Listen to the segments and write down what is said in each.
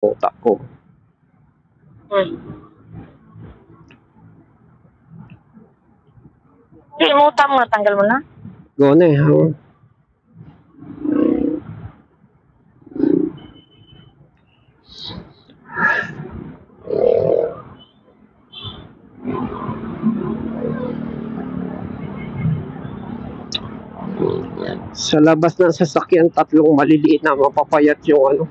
utak ko. Hindi mo utang mo, tanggal mo na? Go na eh. Sa labas ng sasakyan, tatlong maliliit na mapapayat yung ano,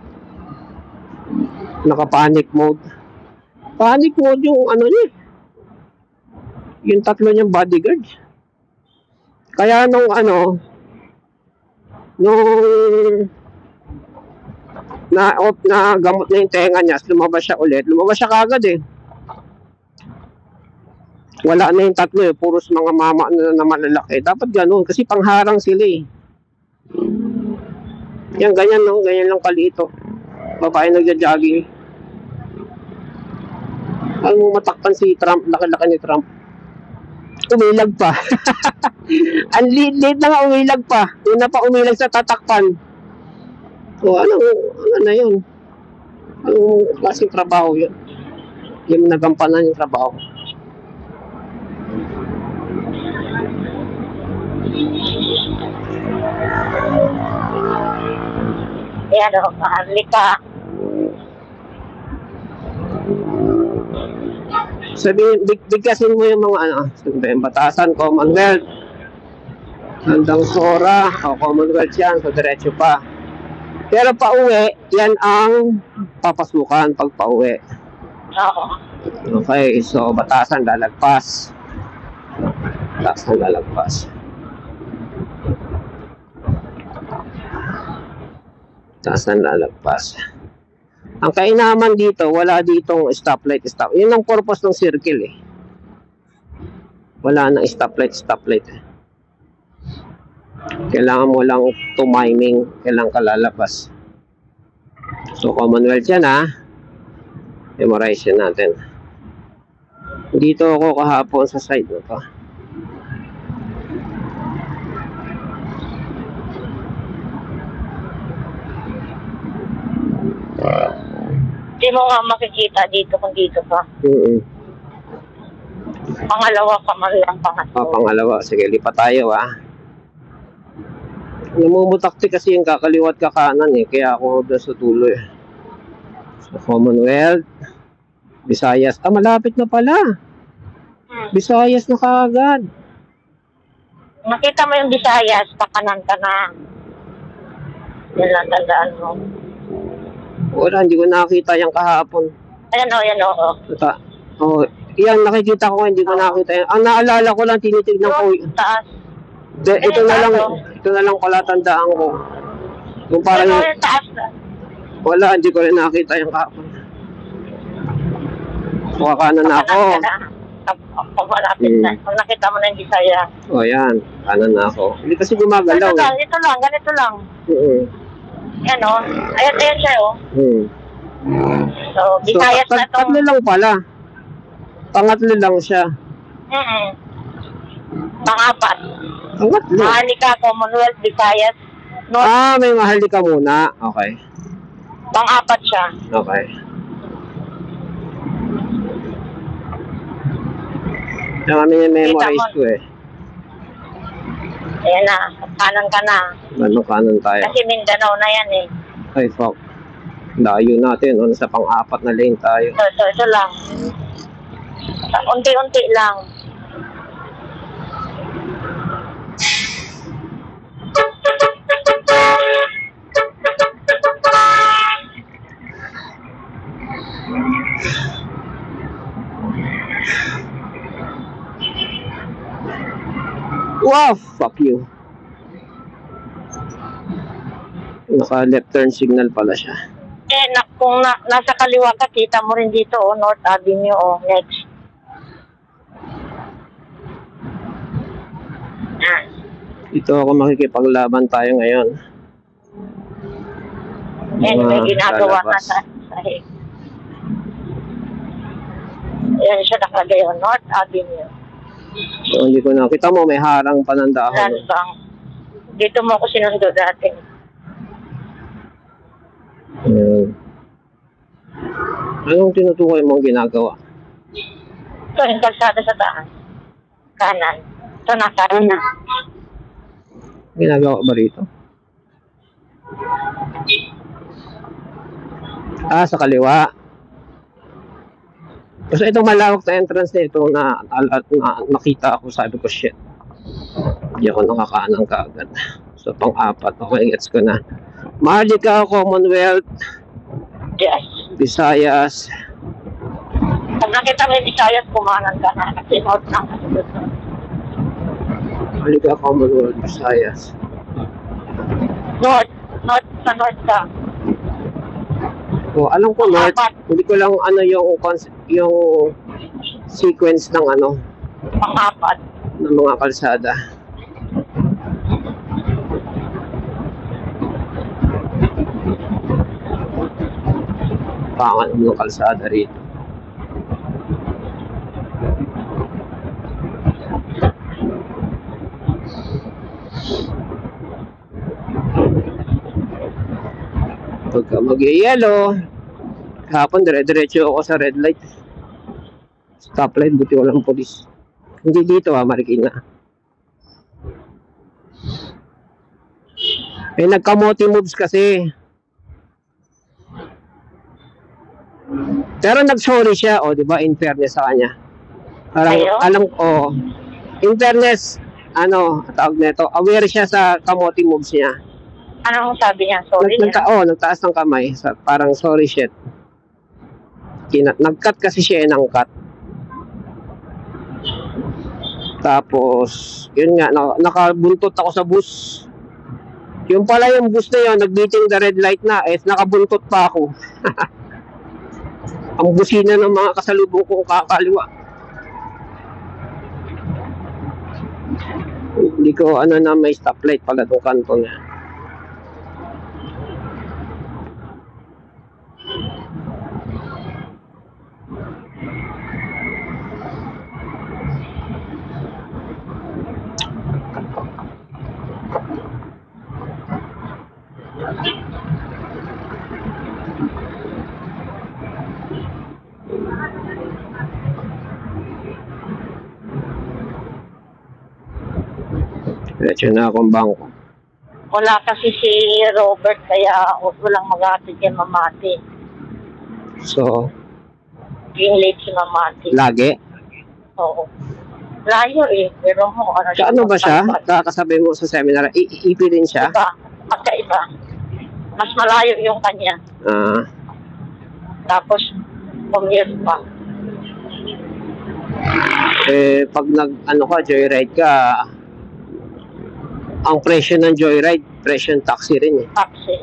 naka-panic mode. Panic mode yung ano niya. Yung tatlo niyang bodyguard. Kaya nung ano, nung na gamot na yung tenga niya, lumabas siya ulit. Lumabas siya kagad eh. Wala na yung tatlo eh, puros mga mama na malalaki. Dapat ganun kasi pangharang sila eh. Yan, ganyan no, ganyan lang kalito. Babae nagja-jogging. Alam mo matakpan si Trump, laki-laki ni Trump. Umilag pa. Ang liit na nga umilag pa. Una pa umilag sa tatakpan. O ano na yun? Anong klaseng trabaho yun? Yung nagampanan yung trabaho. Ayan o, mahalika. Sabihin, bigkasin mo yung mga ano, yung batasan, Commonwealth. Handang Sora, o Commonwealth yan, so diretso pa. Pero pauwi, yan ang papasukan pag pauwi. Oo. Okay, so batasan lalagpas. Batasan lalagpas. Batasan lalagpas. Ang kainaman dito, wala ditong stoplight, stop. Yun ang purpose ng circle eh. Wala nang stoplight eh. Kailangan mo lang tumiming, kailangan ka lalabas. So, Commonwealth yan ha. Memorize yan natin. Dito ako kahapon sa side na to. Hindi mo nga makikita dito kung dito pa. Pangalawa pa man lang, pangatlo. Pangalawa. Sige, lipat tayo ha. Namumutakti kasi yung kakaliwat kakanan eh. Kaya ako doon sa tulo eh. So, Commonwealth. Visayas. Malapit na pala. Visayas na kaagad. Nakita mo yung Visayas, pakanan ka na. Yan lang, tandaan mo. Wala, hindi ko nakita yung kahapon. Ayan o, yan o. Yan, nakikita ko, hindi ko nakita yan. Ang naalala ko lang, tinitignan ko. Taas. Ito na lang pala tandaan ko. Kung parang yung taas na. Wala, hindi ko rin nakita yung kahapon. Kanan na ako. Malapit na. Kung nakita mo na yung Visayas. O yan, kanan na ako. Hindi kasi gumagalaw. Ganito lang. Yan o. Ayan siya o. So, Visayas na to. Tatlo lang pala. Pangatlo lang siya. Pang-apat. Pangatlo. Mahalika, Commonwealth, Visayas. North. May mahalika muna. Okay. Pang-apat siya. Okay. Yung kami yung memorize ko eh. Ayan na. Kanan ka na. Kanan tayo. Kasi Mindanao na yan eh. Ay, fuck. Layo natin. Sa pang-apat na lane tayo. Ito lang. Unti-unti lang. Wow, fuck you. Naka-left turn signal pala siya. Kung nasa kaliwa ka, kita mo rin dito, North Avenue, next. Dito ako makikipaglaban tayo ngayon. May ginagawa na sa sahig. Ayan siya nakalagay, North Avenue. So, hindi ko nakita mo, may harang panandahon. Dito mo ako sinundo dati. Anong tinutukoy mong ginagawa? Ito yung kalsada sa taas. Kanan. Ito nasa na. Ginagawa ba rito? Sa kaliwa. Kasi itong malawak na entrance na ito na nakita ako, sabi ko, shit. Hindi ako nakakaanang kaagad. So, pang-apat. Okay, gets ko na. Maharlika, Commonwealth. Yes. Visayas. Pag nakita mo yung Visayas, kumanan ka na. Kasi north lang. Maharlika, Commonwealth, Visayas. North. North sa north ka. Alam ko north. Hindi ko lang ano yung sequence ng Pang-apat. ng mga kalsada. Pangan ng kalsada rito. Pagka mag-yellow, hapon dire-diretso ako sa red light. Stoplight, buti walang polis. Hindi dito Marikina. Nagkamote moves kasi. Pero nag-sorry siya, di ba? In fairness sa kanya. Alam ko, in fairness, tawag nito, aware siya sa kamote moves niya. Anong sabi niya? Sorry nagtaas ng kamay. Parang sorry shit. Nag-cut kasi siya ng cut. Tapos, yun nga, nakabuntot ako sa bus. Yung pala yung bus na yun, nag-beating the red light na, nakabuntot pa ako. Ang busina ng mga kasalubong kong kakaliwa. Hindi ko na may stoplight pala itong kanto niya. Diretso na akong bangko. Wala kasi si Robert, kaya walang mag-aatid kay Mamati. So, Yung late si Mamati. lagi? Oo. Layo pero Ano ba siya? Kakasabay mo sa seminar, iipi din siya? Iba. Pagkaiba. Mas malayo yung kanya. Tapos, commute pa. Pag joyride ka, ang presyo ng joyride, presyo ng taxi rin Taxi,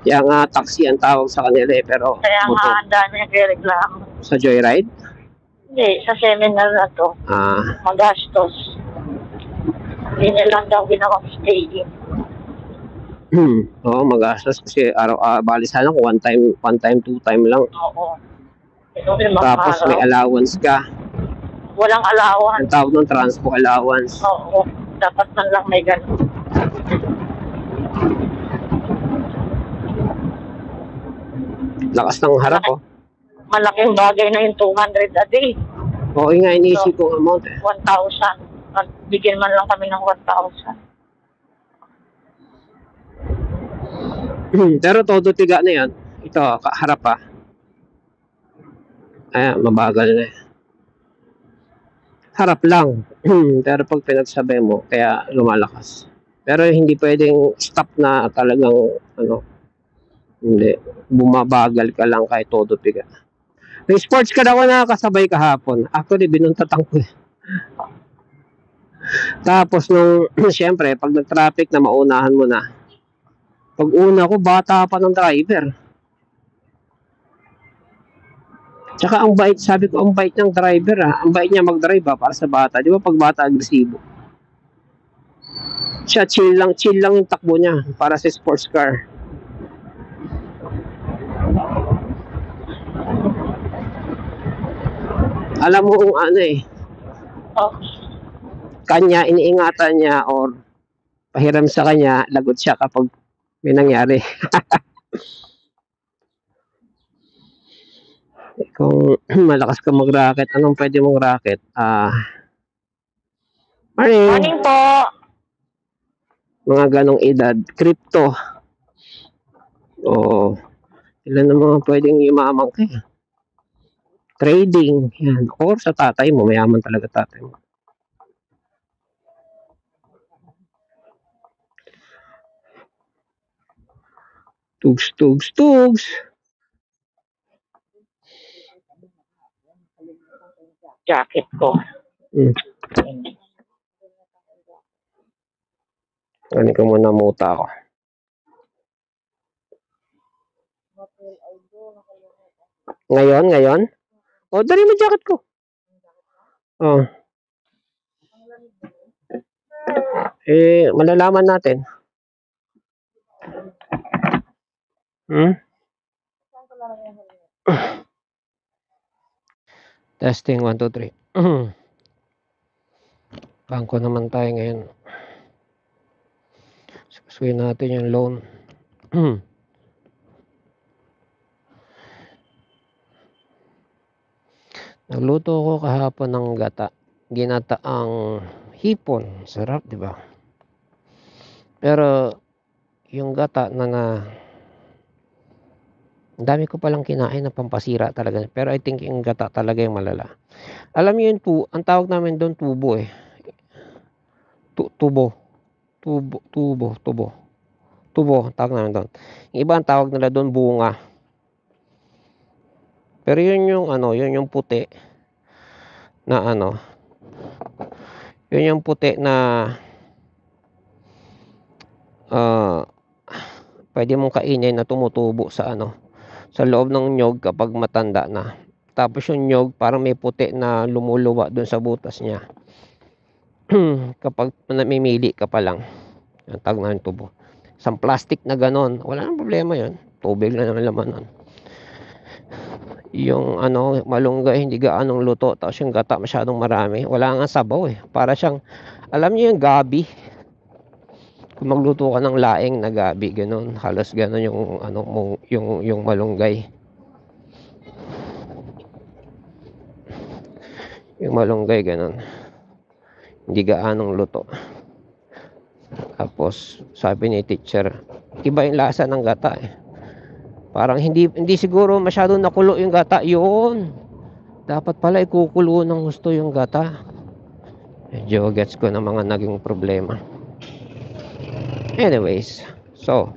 Kaya nga taxi ang tawag sa kanila Pero kaya nga ang dami nagre-reklamo. Sa joyride? Hindi, sa seminar na to. Magastos. Hindi nilang daw ginawang staying. Oo, magastos kasi bali sana kung one time, two time lang. Oo. Tapos may allowance ka. Walang allowance. Ang tawag ng transport allowance. Oo. Dapat man lang may ganun. Lakas ng harap Malaking bagay na yung 200 a day. Oo nga, iniisip kong amount 1,000. Bigyan man lang kami ng 1,000. Pero todo tiga na yan. Ito, harap Ayan, mabagal na Harap lang. Pero pag pinagsabay mo, kaya lumalakas. Pero hindi pwedeng stop na talagang, hindi. Bumabagal ka lang kahit todo tiga. May sports ka daw na kasabay kahapon. Actually, binuntatan ko Tapos siyempre, pag nag-traffic na maunahan mo na. Pag una ko, bata pa ng driver. Tsaka ang bait, sabi ko, ang bait ng driver Ang bait niya mag-drive para sa bata. Di ba pag bata, agresibo. Siya, chill lang yung takbo niya para sa sports car. Alam mo kung kanya, iniingatan niya or pahiram sa kanya, lagot siya kapag may nangyari. Kung malakas ka mag-racket, anong pwede mong racket? Morning. Morning po. Mga ganong edad. Crypto. Oo. Ilan ang mga pwedeng yumaman kayo? Trading. Yan. Or sa tatay mo. Mayaman talaga tatay mo. Tugs, tugs, tugs. Jacket ko. Ano ko muna muta ako. Ngayon? O, dari mo jacket ko. Oh. Malalaman natin. Testing 1, 2, 3. Bangko naman tayo ngayon. Susuin natin yung loan. Nagluto ko kahapon ng gata. Ginataang hipon. Sarap, di ba? Pero yung gata na ang dami ko palang kinain na pampasira talaga. Pero I think yung gata talaga yung malala. Alam niyo yun po, ang tawag namin doon tubo eh. Tubo, tawag namin doon. Yung iba ang tawag nila doon bunga. Pero yun yung puti na yun yung puti na pwede mong kainin na tumutubo sa sa loob ng nyog kapag matanda na. Tapos yung nyog parang may puti na lumuluwa doon sa butas niya. Kapag namimili ka pa lang. Ang tawag namin tubo. Isang plastic na ganon. Wala nang problema yun. Tubig na naman laman nun. Yung malunggay hindi gaanong luto, tapos yung gata masyadong marami, wala nga sabaw eh. Para siyang, alam niyo yung gabi, kung magluto ka ng laing na gabi, ganun, halos ganun yung malunggay. Yung malunggay ganun, hindi gaanong luto. Tapos sabi ni teacher, iba yung lasa ng gata eh. Parang hindi siguro masyadong nakulo yung gata. Yun. Dapat pala ikukulo ng gusto yung gata. Medyo gets ko na mga naging problema. Anyways. So,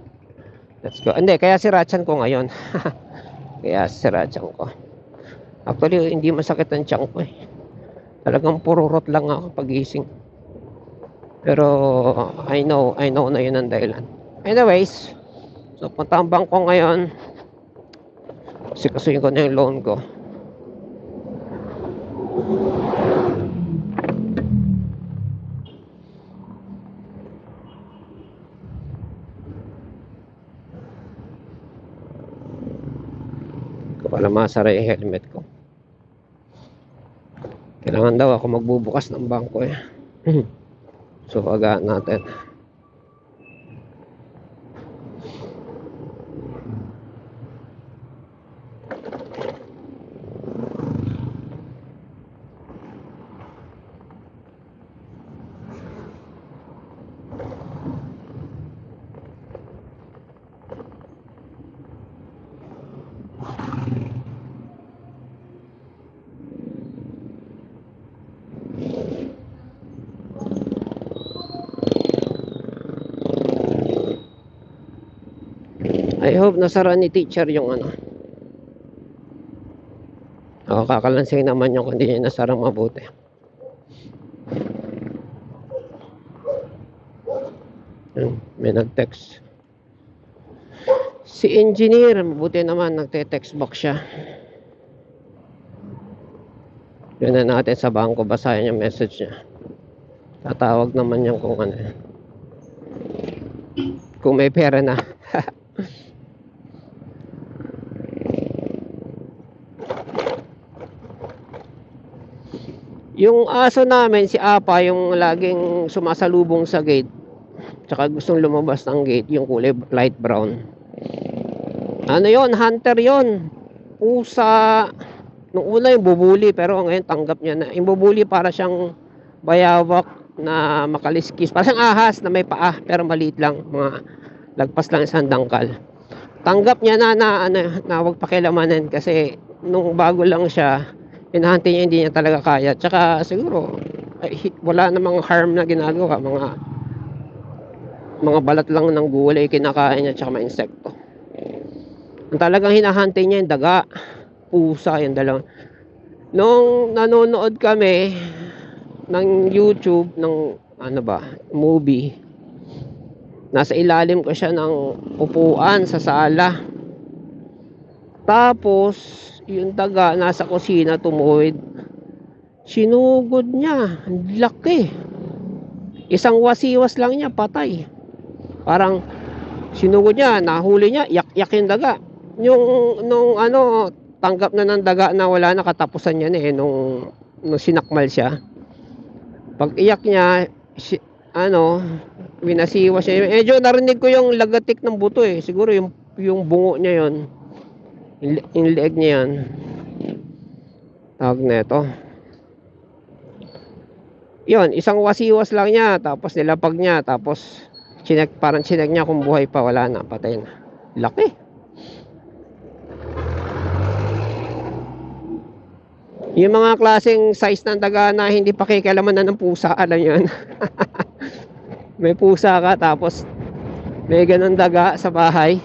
let's go. Hindi, kaya sirachan ko ngayon. Kaya sirachan ko. Actually, hindi masakit ang tiyan ko eh. Talagang pururot lang ako pagising. Pero, I know na yun ang dahilan. Anyways. So, punta ang bangko ngayon. Sikasuhin ko na yung loan ko. Ko pala masara yung helmet ko. Kailangan daw ako magbubukas ng bangko eh. So, agaan natin. I hope nasara ni teacher yung kakalansay naman yung kung hindi nasara mabuti. May nag-text. Si engineer, mabuti naman nagte-text back siya. Yun na natin sa bangko, basahin yung message niya. Tatawag naman yung kung kung may pera na. Yung aso namin, si Apa, yung laging sumasalubong sa gate, tsaka gustong lumabas ng gate, yung kulay light brown. Ano yon? Hunter yon. pusa, nung una yung bubuli, pero ngayon tanggap niya na. Yung bubuli para siyang bayawak na makaliskis. Para siyang ahas na may paa, pero maliit lang. Mga lagpas lang isang dangkal. Tanggap niya na wag pakilamanin kasi nung bago lang siya, hinahante niya, hindi niya talaga kaya. Tsaka siguro, wala namang harm na ginagawa. Mga balat lang ng gulay kinakain niya, tsaka mga insekto. Ang talagang hinahante niya yung daga, pusa, yung dalawa. Nung nanonood kami ng YouTube ng movie, nasa ilalim ko siya ng upuan sa sala. Tapos yung daga nasa kusina tumuwid. Sinugod niya, laki. Isang wasiwas lang niya, patay. Parang sinugod niya, nahuli niya, yak yung daga. Nung tanggap na ng daga na wala na, katapusan niya nung sinakmal siya. Pag iyak niya, winasiwa siya. Medyo narinig ko yung lagatik ng buto eh. Siguro yung bungo niya yon, yung leeg niya yon. Tawag na ito. Yon, isang wasiwas lang niya, tapos nilapag niya, tapos parang chinek niya kung buhay pa, wala na, patay na. Laki. Yung mga klaseng size ng daga na hindi pa kikialaman na ng pusa, alam yun. May pusa ka, tapos may ganun daga sa bahay,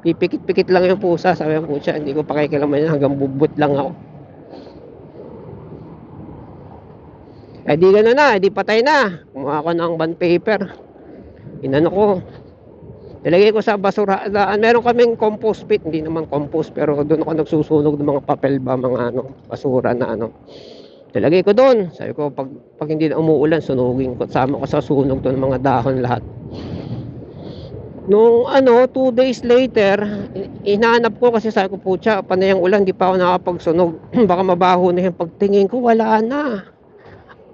pipikit-pikit lang yung pusa, sabi ng pusa, hindi ko pa kikialaman yan, hanggang bubut lang ako. Eh di gano'n na, di patay na. Kumuha ko ng bond paper, inano ko, nilagay ko sa basura. Meron kaming compost pit, hindi naman compost, pero doon ako nagsusunog ng mga papel ba, mga basura na nilagay ko doon. Sabi ko, pag hindi na umuulan, sunugin ko, sama ko sa sunog doon mga dahon lahat. Nung 2 days later, inaanap ko kasi sabi ko, putya, panayang ulan, di pa ako nakapagsunog. Baka mabaho na yung pagtingin ko, wala na.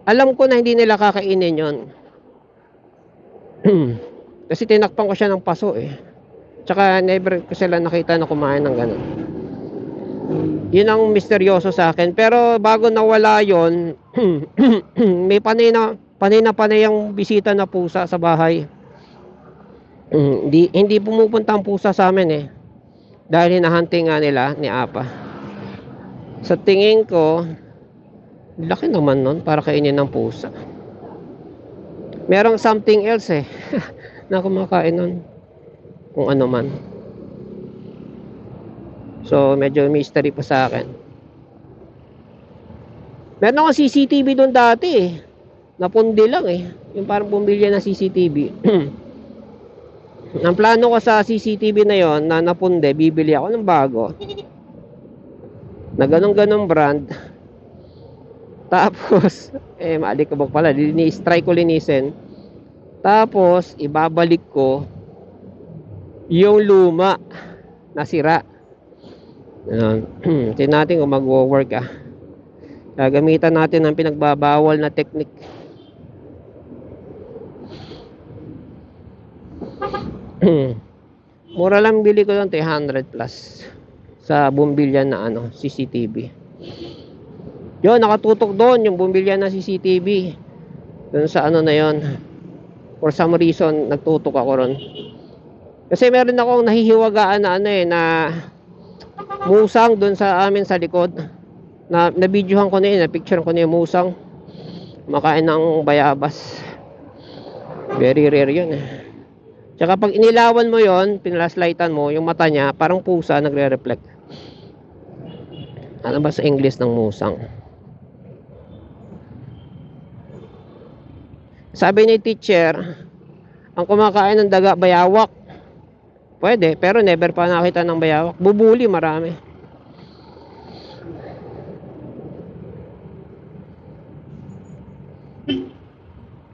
Alam ko na hindi nila kakainin yon. Kasi tinakpan ko siya ng paso eh. Tsaka never ko sila nakita na kumain ng ganun. Yun ang misteryoso sa akin. Pero bago nawala yon, may panay ang bisita na pusa sa bahay. Hindi pumupunta ang pusa sa amin eh. Dahil hinahunting nga nila ni Apa. Sa tingin ko, laki naman nun para kainin ng pusa. Merong something else eh na kumakain nun, kung ano man. So medyo mystery pa sa akin. Meron akong CCTV doon dati eh, napundi lang eh, yung parang bumbilya ng CCTV. Ang plano ko sa CCTV na yon na napundi, bibili ako ng bago na ganong brand. Tapos, maalikabok pala, try ko linisin. Tapos, ibabalik ko yung luma na sira. Tingnan natin kung mag-work Gagamitan natin ang pinagbabawal na technique. Mura lang bili ko doon, 100 plus. Sa bumbilya na CCTV. Yun, nakatutok doon yung bumbilya na CCTV. Doon sa na yon. For some reason, nagtutok ako ron. Kasi meron akong nahihiwagaan na musang doon sa amin sa likod. Na videohan ko na yun, na picture ko na yung musang. Makain ng bayabas. Very rare yun eh. Tsaka pag inilawan mo yon, pinlashlightan mo, yung mata niya, parang pusa, nagre-reflect. Ano ba sa English ng musang? Sabi ni teacher, ang kumakain ng daga, bayawak. Pwede, pero never pa nakita ng bayawak. Bubuli, marami.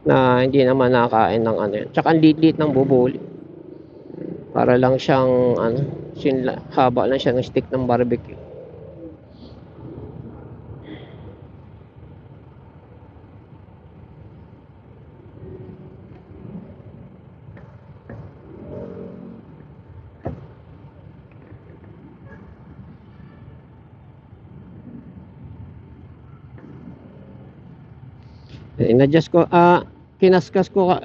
Na hindi naman nakakain ng yun. Tsaka ang liit-liit ng bubuli. Para lang siyang, haba lang siya ng stick ng barbecue. Inadjust ko, kinaskas ko,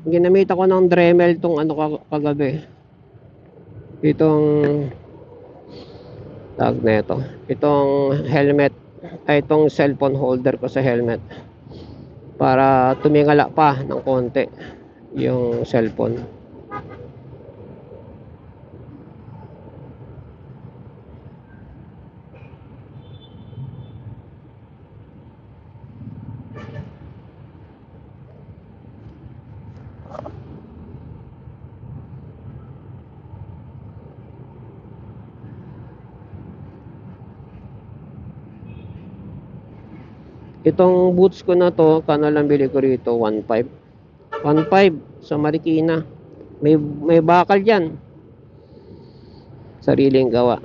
ginamit ako ng Dremel tong ano kagabi. Itong tag na itong helmet, ay itong cellphone holder ko sa helmet para tumingala pa ng konti yung cellphone. Itong boots ko na to, kano lang bili ko rito, 1.5. 1.5 sa Marikina. May bakal diyan. Sariling gawa.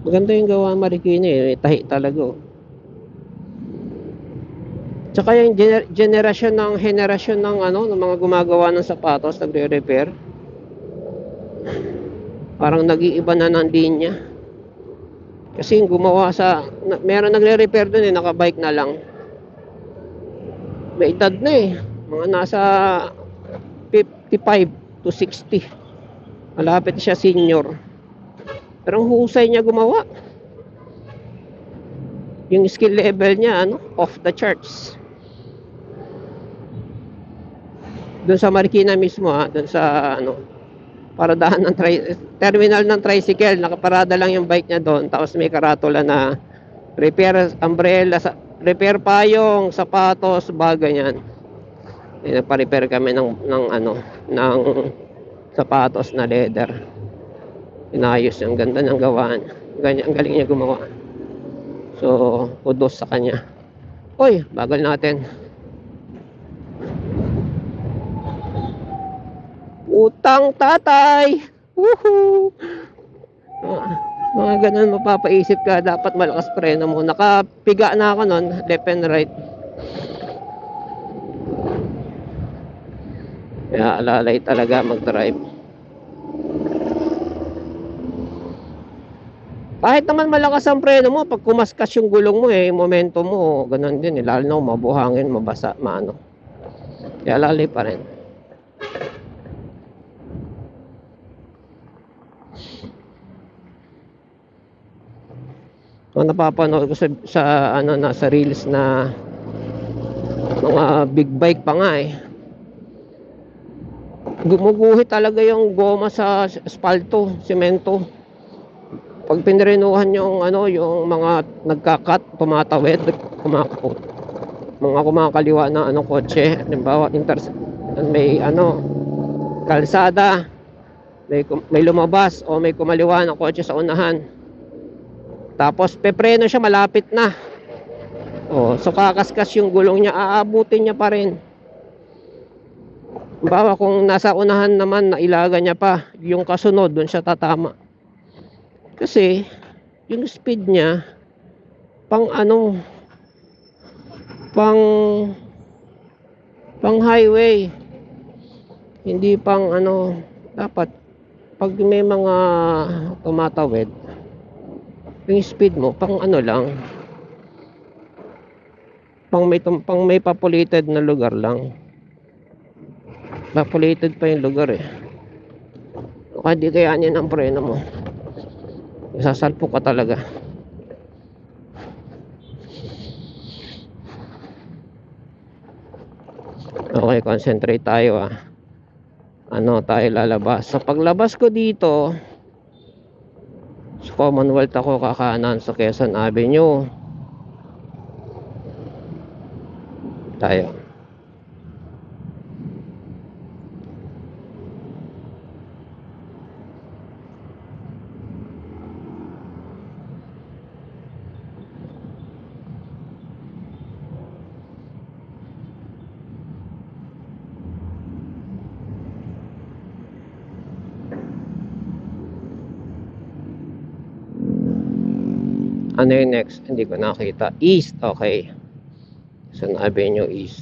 Maganda yung gawa ng Marikina eh. Tahi talaga oh. Tsaka yung henerasyon ng ano, ng mga gumagawa ng sapatos, nagre-repair. Parang nag-iiba na ng linya. Kasi yung gumawa meron nagre-repair dun eh, nakabike na lang. May edad na eh. Mga nasa 55 to 60. Malapit siya senior. Pero ang husay niya gumawa. Yung skill level niya, off the charts. Doon sa Marikina mismo doon sa paradahan ng terminal ng tricycle, nakaparada lang yung bike niya doon, tapos may karatula na repair umbrella, repair payong, sapatos, bagay yan. Nagpa-repair kami ng sapatos na leather. Inayos yung ganda ng gawaan. Ganyan, ang galing niya gumawa. So, kudos sa kanya. Uy, bagal natin. Utang tatay. Woohoo! Mga ganun mapapaisip ka, dapat malakas preno mo. Nakapiga na ako nun, left and right. Kaya alalay talaga mag-drive. Kahit naman malakas ang preno mo, pag kumaskas yung gulong mo yung momentum mo, ganun din lalo na mabuhangin, mabasa, maano. Kaya alalay pa rin. Napapanood ko sa reels na mga big bike pa nga gumuguhit talaga yung goma sa asfalto, semento. Pag pinrenuhan yung mga nagkakat, tumatawid, mga kumakaliwa na kotse, halimbawa may kalsada, may lumabas o may kumaliwa na kotse sa unahan. Tapos pepreno siya, malapit na. So kakaskas yung gulong niya, aabutin niya pa rin. Bawa kung nasa unahan naman, nailaga niya pa, yung kasunod doon siya tatama. Kasi yung speed niya pang highway. Hindi pang dapat pag may mga tumatawid, yung speed mo pang lang, pang may populated na lugar lang. Populated pa yung lugar kaya di kayanin ang preno mo, sasalpok ka talaga. Okay, concentrate tayo tayo lalabas. So paglabas ko dito sa Commonwealth, ako kakanan sa Quezon Avenue tayo. Ano yung next? Hindi ko nakita. East, okay. Quezon Avenue East.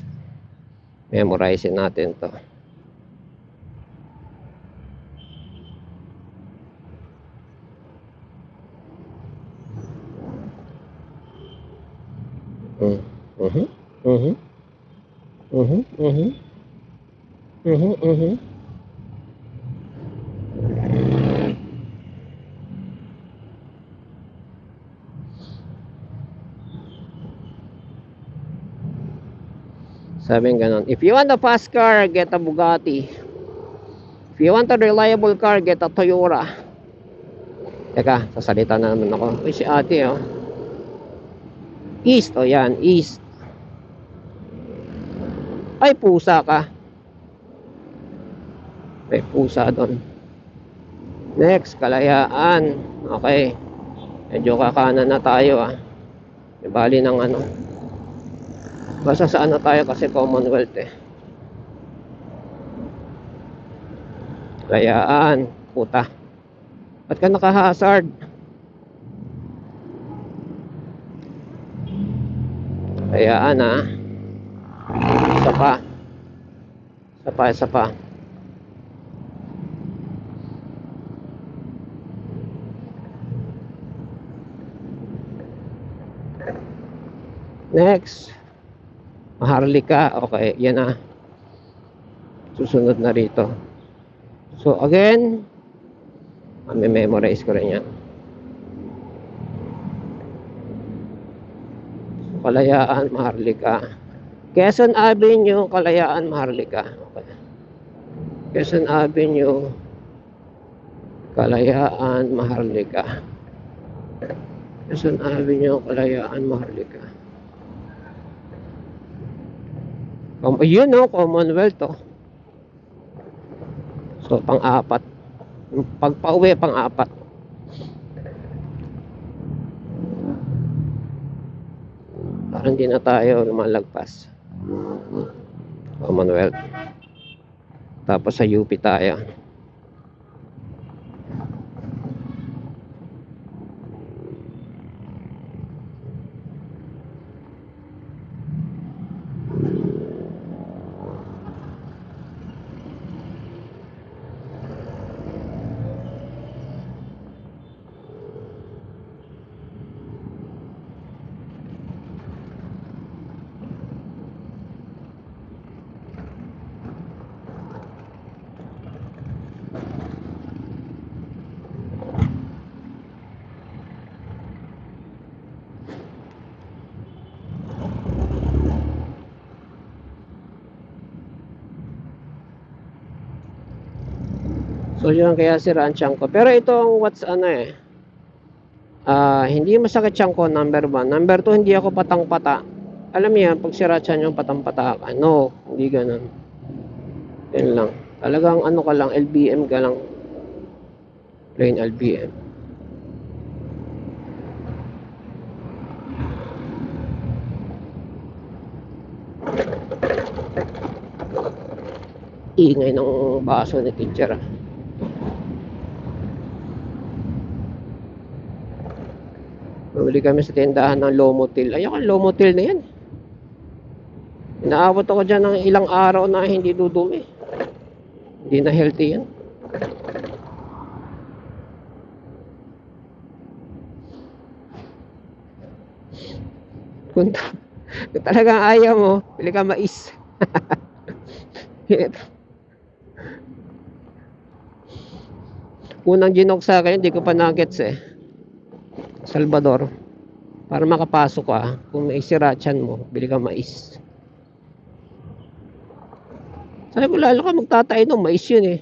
Memorizein natin to. Mhm. Mhm. Mhm. Mhm. Mhm. Mhm. Sabi ganon. If you want a fast car, get a Bugatti. If you want a reliable car, get a Toyota. Teka, sasalita na naman ako. Uy, si ate, oh. East, oh yan, east. Ay, pusa ka. May pusa doon. Next, Kalayaan. Okay. Medyo kakanan na tayo, ah. Ibali ng ano. Basta saan na tayo kasi Commonwealth, eh. Kalayaan. Puta. Ba't ka naka-hazard? Kalayaan, ah. Isa pa. Isa pa, isa pa. Next. Maharlika. Okay, yan na. Susunod na rito. So, again, may memorize ko rin yan. So, Kalayaan, Maharlika. Quezon Avenue, Kalayaan, Maharlika. Okay. Quezon Avenue, Kalayaan, Maharlika. Quezon Avenue, Kalayaan, Maharlika. Yun, no, Commonwealth, oh. So, pang-apat. Pagpa-uwi, pang-apat. Parang hindi na tayo lumalagpas. Commonwealth. Tapos sa UP tayo. So yun kaya sira ang tiyan ko. Pero itong what's ano eh. Hindi masakit tiyan ko, number 1. Number 2, hindi ako patang-pata. Alam mo yan, pag sira tiyan yung patang-pata ka. No, hindi ganun. Yan lang. Talagang ano ka lang, LBM ka lang. Plain LBM. Ingay ng baso ni teacher. Bumili kami sa tindahan ng Lomotil. Ayoko, Lomotil na yan. Inaabot ako dyan ng ilang araw na hindi dudumi. Hindi na healthy yan. Kung talagang ayaw mo, pili ka mais. Unang ginok sa akin, hindi ko pa nuggets eh. Salvador. Para makapasok ka, kung may sirachan mo, bili ka mais. Sabi ko, lalo ka magtatay ng mais yun eh.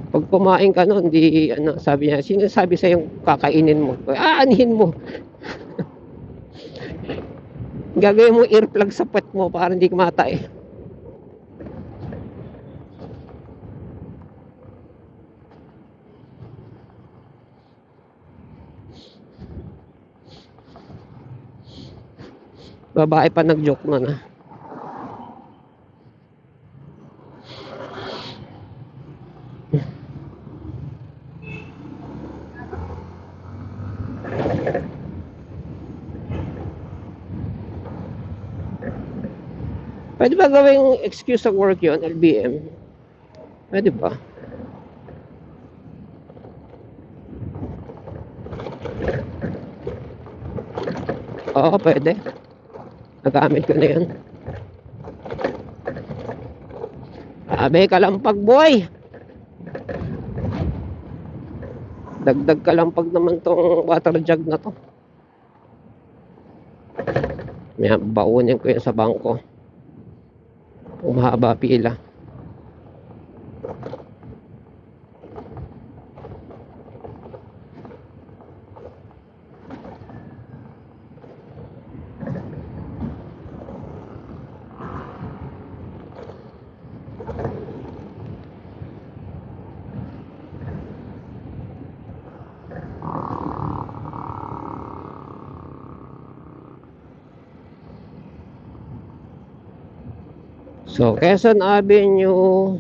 Pag kumain ka nun, hindi, ano, sabi niya, sino sabi sa'yo kakainin mo? Aanihin mo. Gagawin mo earplug sa puwet mo para hindi ka matay. Babae pa nag-joke nun, ha. Pwede ba gawing excuse sa work yun, LBM? Pwede ba? Oo, pwede. Nagamit ko na yun. Sabi, kalampag boy. Dagdag kalampag naman tong water jug na to. May baunin ko yun sa bangko. Umahaba pila. So, Quezon Avenue,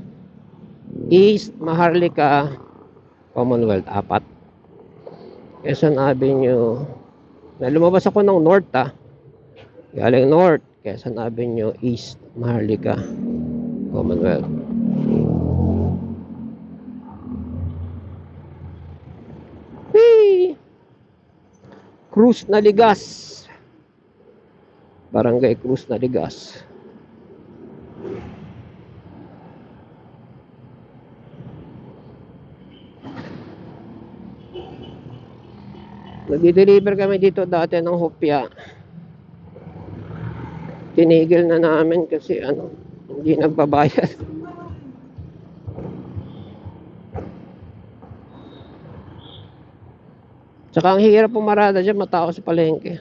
East, Maharlika, Commonwealth, 4. Quezon Avenue. Lumabas ako ng North, Galing North, Quezon Avenue, East, Maharlika, Commonwealth. Whee! Cruz Naligas. Barangay Cruz Naligas. Nag-deliver kami dito dati ng hopya. Tinigil na namin kasi hindi nagbabayad. Tsaka ang hirap pumarada dyan, matao sa palengke.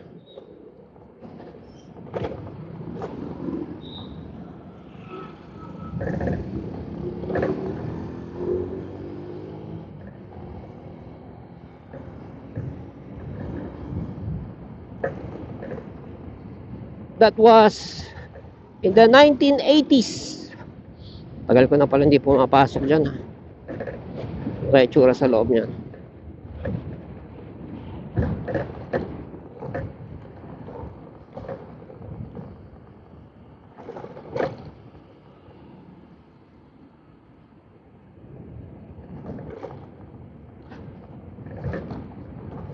That was in the 1980s. Tagal ko na pala hindi pumapasok dyan. May itsura sa loob niyan.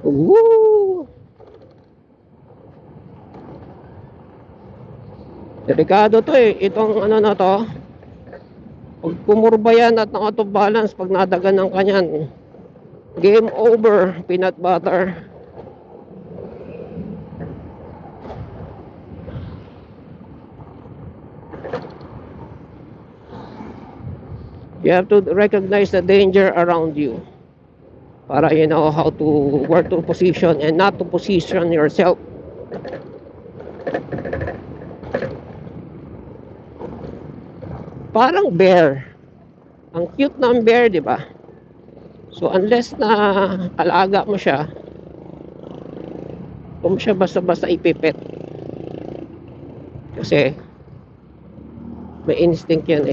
Woo! Delikado to itong na to. Pag pumurba yan at naka top balance, pag nadagan ng kanyan, game over, peanut butter. You have to recognize the danger around you para you know how to where to position and not to position yourself. Parang bear. Ang cute ng bear, di ba? So unless na alaga mo siya, huwag mo siya basta-basta ipipet. Kasi may instinct yan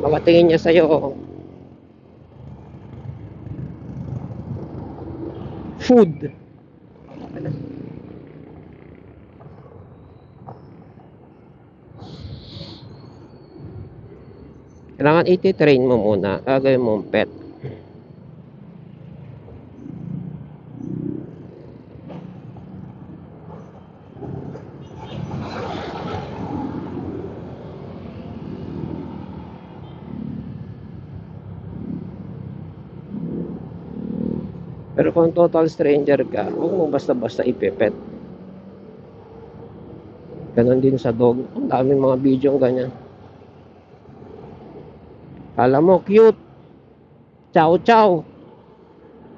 Makatingin niya sa'yo food. Kailangan iti-train mo muna. Gagawin mong pet. Pero kung total stranger ka, huwag mo basta-basta ipipet. Ganon din sa dog. Ang daming mga video ganyan. Alam mo, cute. Chow chow.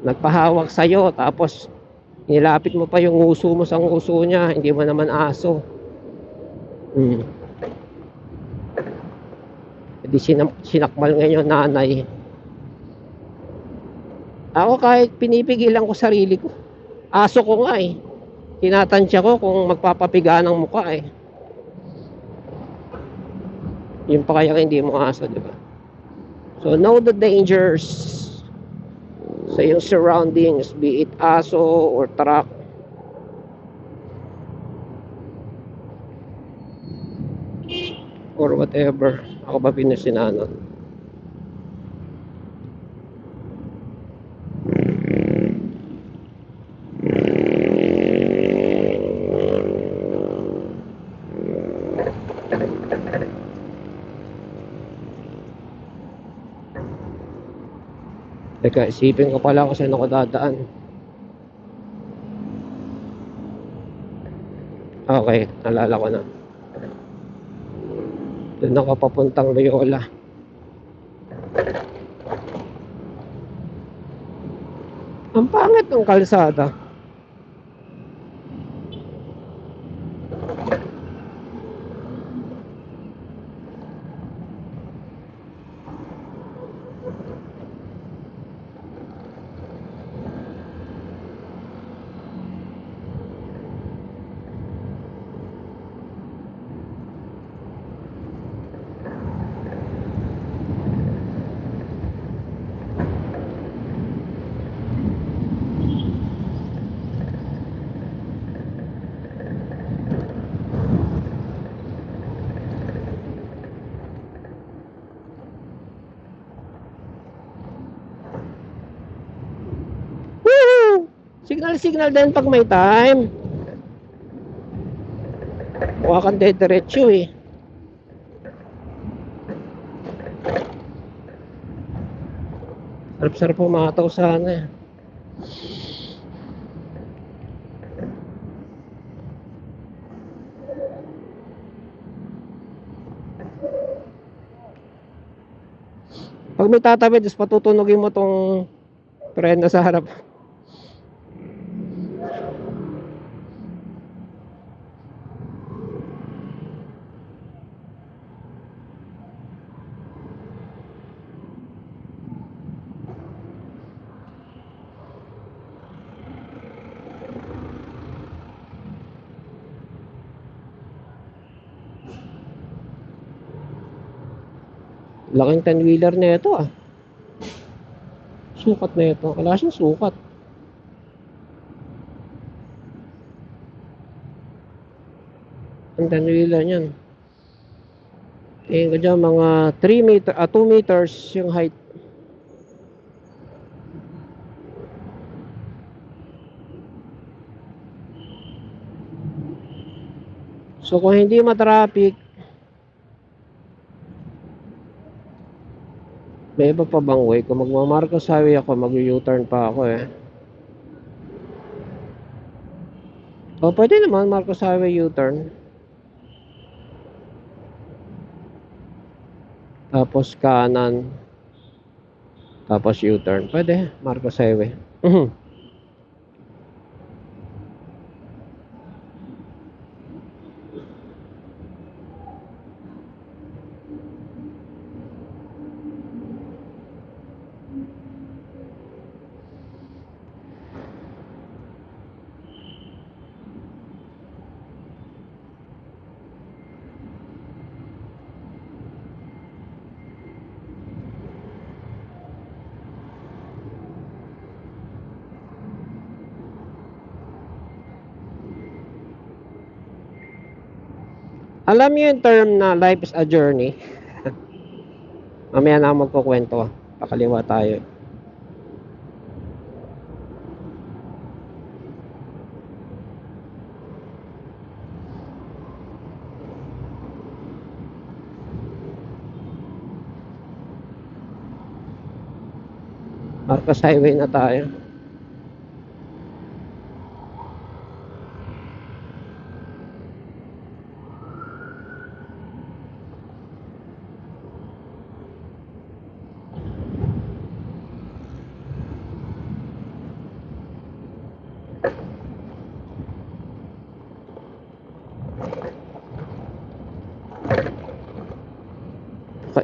Nagpahawak sa'yo, tapos nilapit mo pa yung nguso mo sa nguso niya. Hindi mo naman aso. Hindi sinakmal ngayon nanay. Ako kahit pinipigilan ko sarili ko. Aso ko nga Tinatansya ko kung magpapapiga ng mukha Yung pa kaya hindi mo aso, di ba? So know the dangers sa iyong surroundings, be it aso or truck. Or whatever. Ako ba pinasinanon? Teka, isipin ko pala kung saan ako dadaan. Okay, nalala ko na. Doon ako papuntang Loyola. Ang pangit ng kalsada. Signal din pag may time. Mukha kang diretso eh. Sarap-sarap pumataw sana eh. Pag may tatawid, tapos patutunogin mo tong preno sa harap. Laking 10-wheeler na ito ah. Sukat na ito. Wala siyang sukat. Ang 10-wheeler niyan. Tingin ko dyan mga 2 meters yung height. So kung hindi matraffic, may iba pa bang way? Kung magmamarcos highway ako, mag-U-turn pa ako eh. O pwede naman Marcos Highway U-turn. Tapos kanan. Tapos U-turn. Pwede, Marcos Highway. Alam niyo yung term na life is a journey? Mamaya na ako magkukwento. Pakaliwa tayo. Marcos Highway na tayo.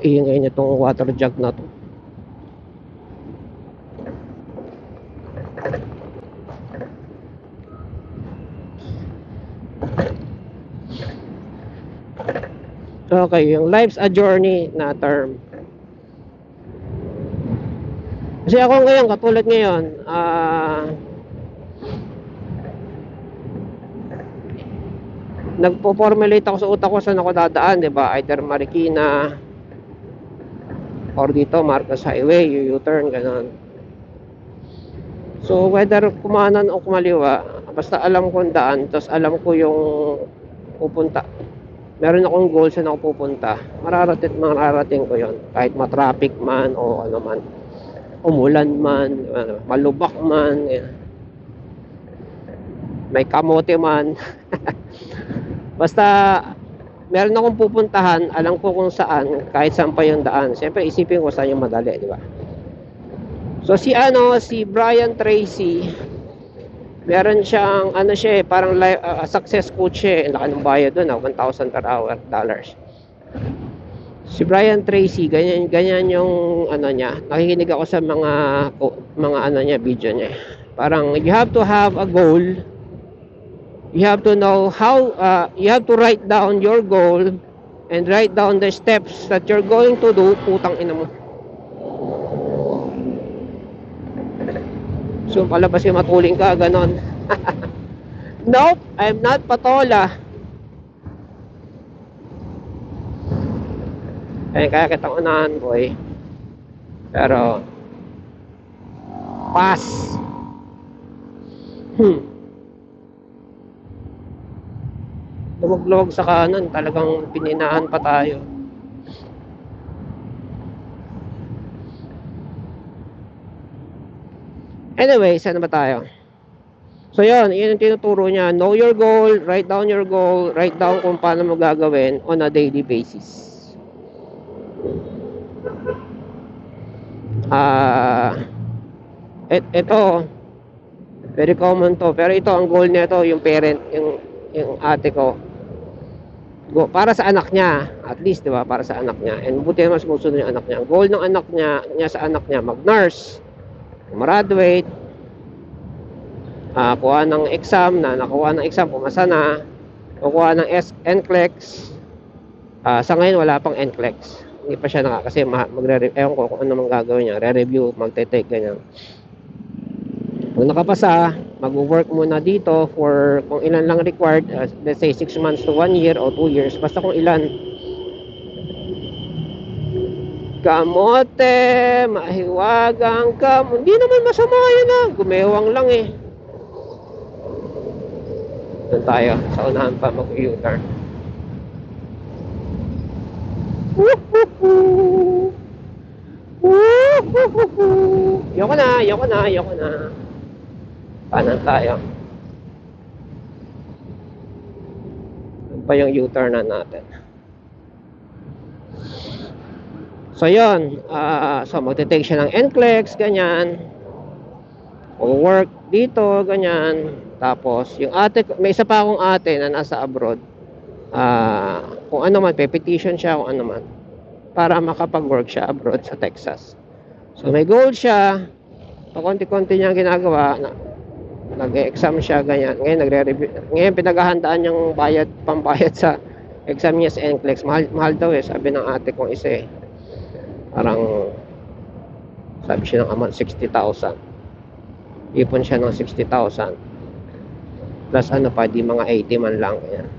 Kaingay nitong water jug na to. Okay, yung life's a journey na term. Kasi ako ngayon, katulad ngayon, nagpo-formulate ako sa utak ko saan ako dadaan, 'di ba? Either Marikina or dito Marcos Highway, U-turn ganun. So whether kumanan o kumaliwa, basta alam ko ang daan, tapos alam ko yung pupunta. Meron akong goal saan ako pupunta. Mararating ko 'yon, kahit ma-traffic man o ano man. umulan man, malubak man, may kamote man. Basta meron akong pupuntahan, alam ko kung saan, kahit saan pa yung daan. Siyempre isipin ko saan yung madali, di ba? So si Brian Tracy, meron siyang parang success coach siya. Laki ng bayad doon, $1,000 per hour dollars. Si Brian Tracy, ganyan yung niya. Nakikinig ako sa mga niya, video niya. Parang you have to have a goal. You have to know how you have to write down your goal and write down the steps that you're going to do. Putang ina mo. So palabas yung matuling ka, ganon. Nope, I'm not patola. Kaya kitang unahan, boy. Pero pass. Lumog-log sa kanan, talagang pininahan pa tayo. Anyway, saan na ba tayo? So yun yung tinuturo niya. Know your goal, write down your goal, write down kung paano mo gagawin on a daily basis. Ito very common to, pero ito ang goal nito, yung parent, yung ate ko, para sa anak niya, at least, di ba, para sa anak niya. And buti naman sumusunod yung anak niya. Ang goal ng anak niya sa anak niya, mag-nurse, graduate, kuha ng exam, pumasa na, kuha ng NCLEX. Sa ngayon wala pang NCLEX, hindi pa siya kasi ewan ko kung ano mang gagawin niya, re-review, magte-take, ganyan. Kung nakapasa, mag-work muna dito for kung ilan lang required, let's say 6 months to 1 year o 2 years, basta kung ilan. Kamote, mahiwagang hindi naman masama yun, gumewang lang eh. Doon tayo, sa unahan pa mag-U-turn. Yoko na. Panan tayo. Doon pa yung U-turn natin. So yun, so magte-take siya ng NCLEX, ganyan. Work dito, ganyan. Tapos yung ate, may isa pa akong ate na nasa abroad. Kung ano man, petition siya kung ano man, para makapag-work siya abroad sa Texas. So may goal siya, pakonti-konti niya ginagawa, nag-exam siya, ganyan. Ngayon nagre-review. Ngayon pinaghahandaan niyang pambayad sa exam niya sa NCLEX. Mahal daw eh, sabi ng ate kong isa eh. Parang sabi siya ng amount 60,000. Ipon siya ng 60,000. Plus ano pa, di mga 80 man lang. Ganyan.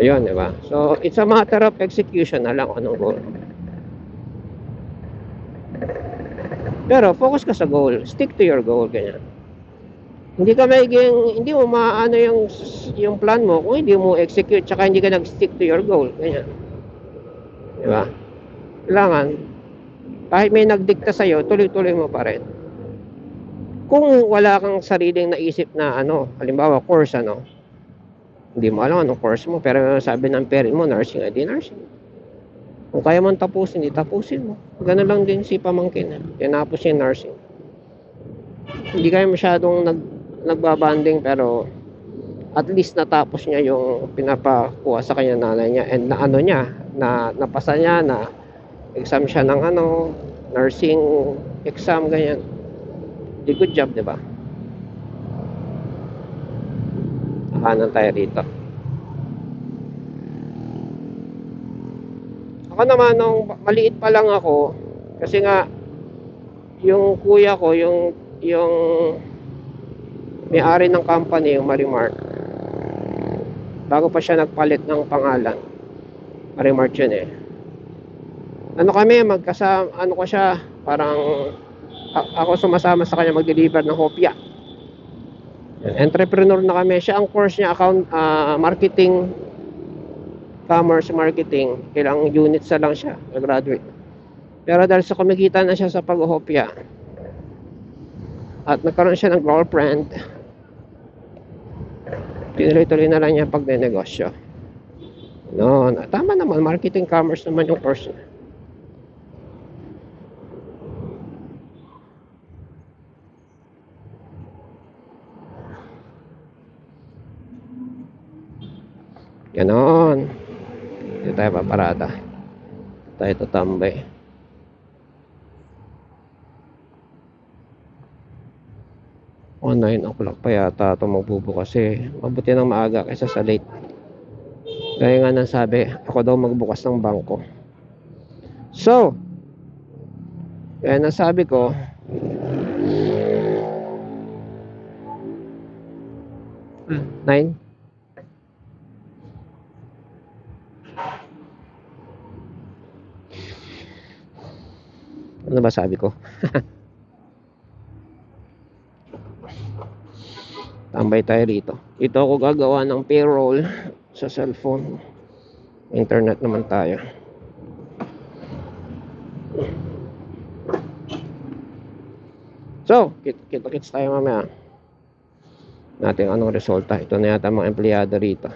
Ayun, di ba? So, it's a matter of execution na lang anong goal. Pero, focus ka sa goal. Stick to your goal, ganyan. Hindi mo maano yung plan mo kung hindi mo execute, tsaka hindi ka nag-stick to your goal, ganyan. Di ba? Kailangan, kahit may nagdikta sa'yo, tuloy-tuloy mo pa rin. Kung wala kang sariling naisip na halimbawa, course, hindi mo alam anong course mo, pero sabi ng parent mo, nursing, di nursing. Kung kaya mong tapusin, di tapusin mo. Ganun lang din si pamangkin. Tinapos yung nursing. Hindi kayo masyadong nagbabanding, pero at least natapos niya yung pinapakuha sa kanya nanay niya. And na napasa niya, na exam siya ng nursing exam, ganyan. Di good job, di ba? Kanan tayo dito. Ako naman, nung maliit pa lang ako, kasi nga yung kuya ko, yung may-ari ng company, yung Marimar, bago pa siya nagpalit ng pangalan, Marimar yun eh. Kami, ko siya, parang ako sumasama sa kanya mag-deliver ng hopya. Entrepreneur na kami. Siya ang course niya, marketing, commerce marketing. Ilang units na lang siya, graduate. Pero dahil sa kumikita na siya sa pag-uhopya at nagkaroon siya ng girlfriend, tinuloy-tuloy na lang niya pag-negosyo. No, tama naman, marketing commerce naman yung course niya. Ganon. Hindi tayo paparada. Tayo tatambay. O 9 o'clock pa yata ito magbubukas eh. Mabuti ng maaga kaysa sa late. Gaya nga nang sabi, ako daw magbukas ng bangko. So, kaya nasabi ko, nine. Ano ba sabi ko? Tambay tayo rito. Ito ako gagawa ng payroll sa cellphone. Internet naman tayo. So, kita-kits tayo mamaya. Natin anong resulta. Ito na yata mga empleyado rito.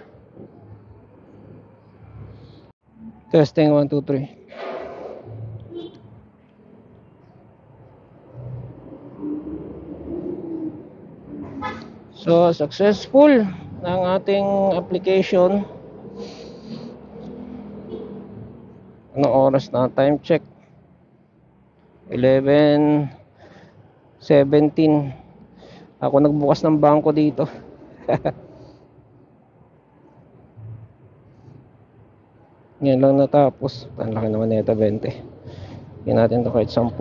Testing 1, 2, 3. So, successful ng ating application. Anong oras na? Time check 11:17. Ako nagbukas ng bangko dito. Ngayon lang natapos. Ang laki naman nito, 20. Hindi natin to kahit 10.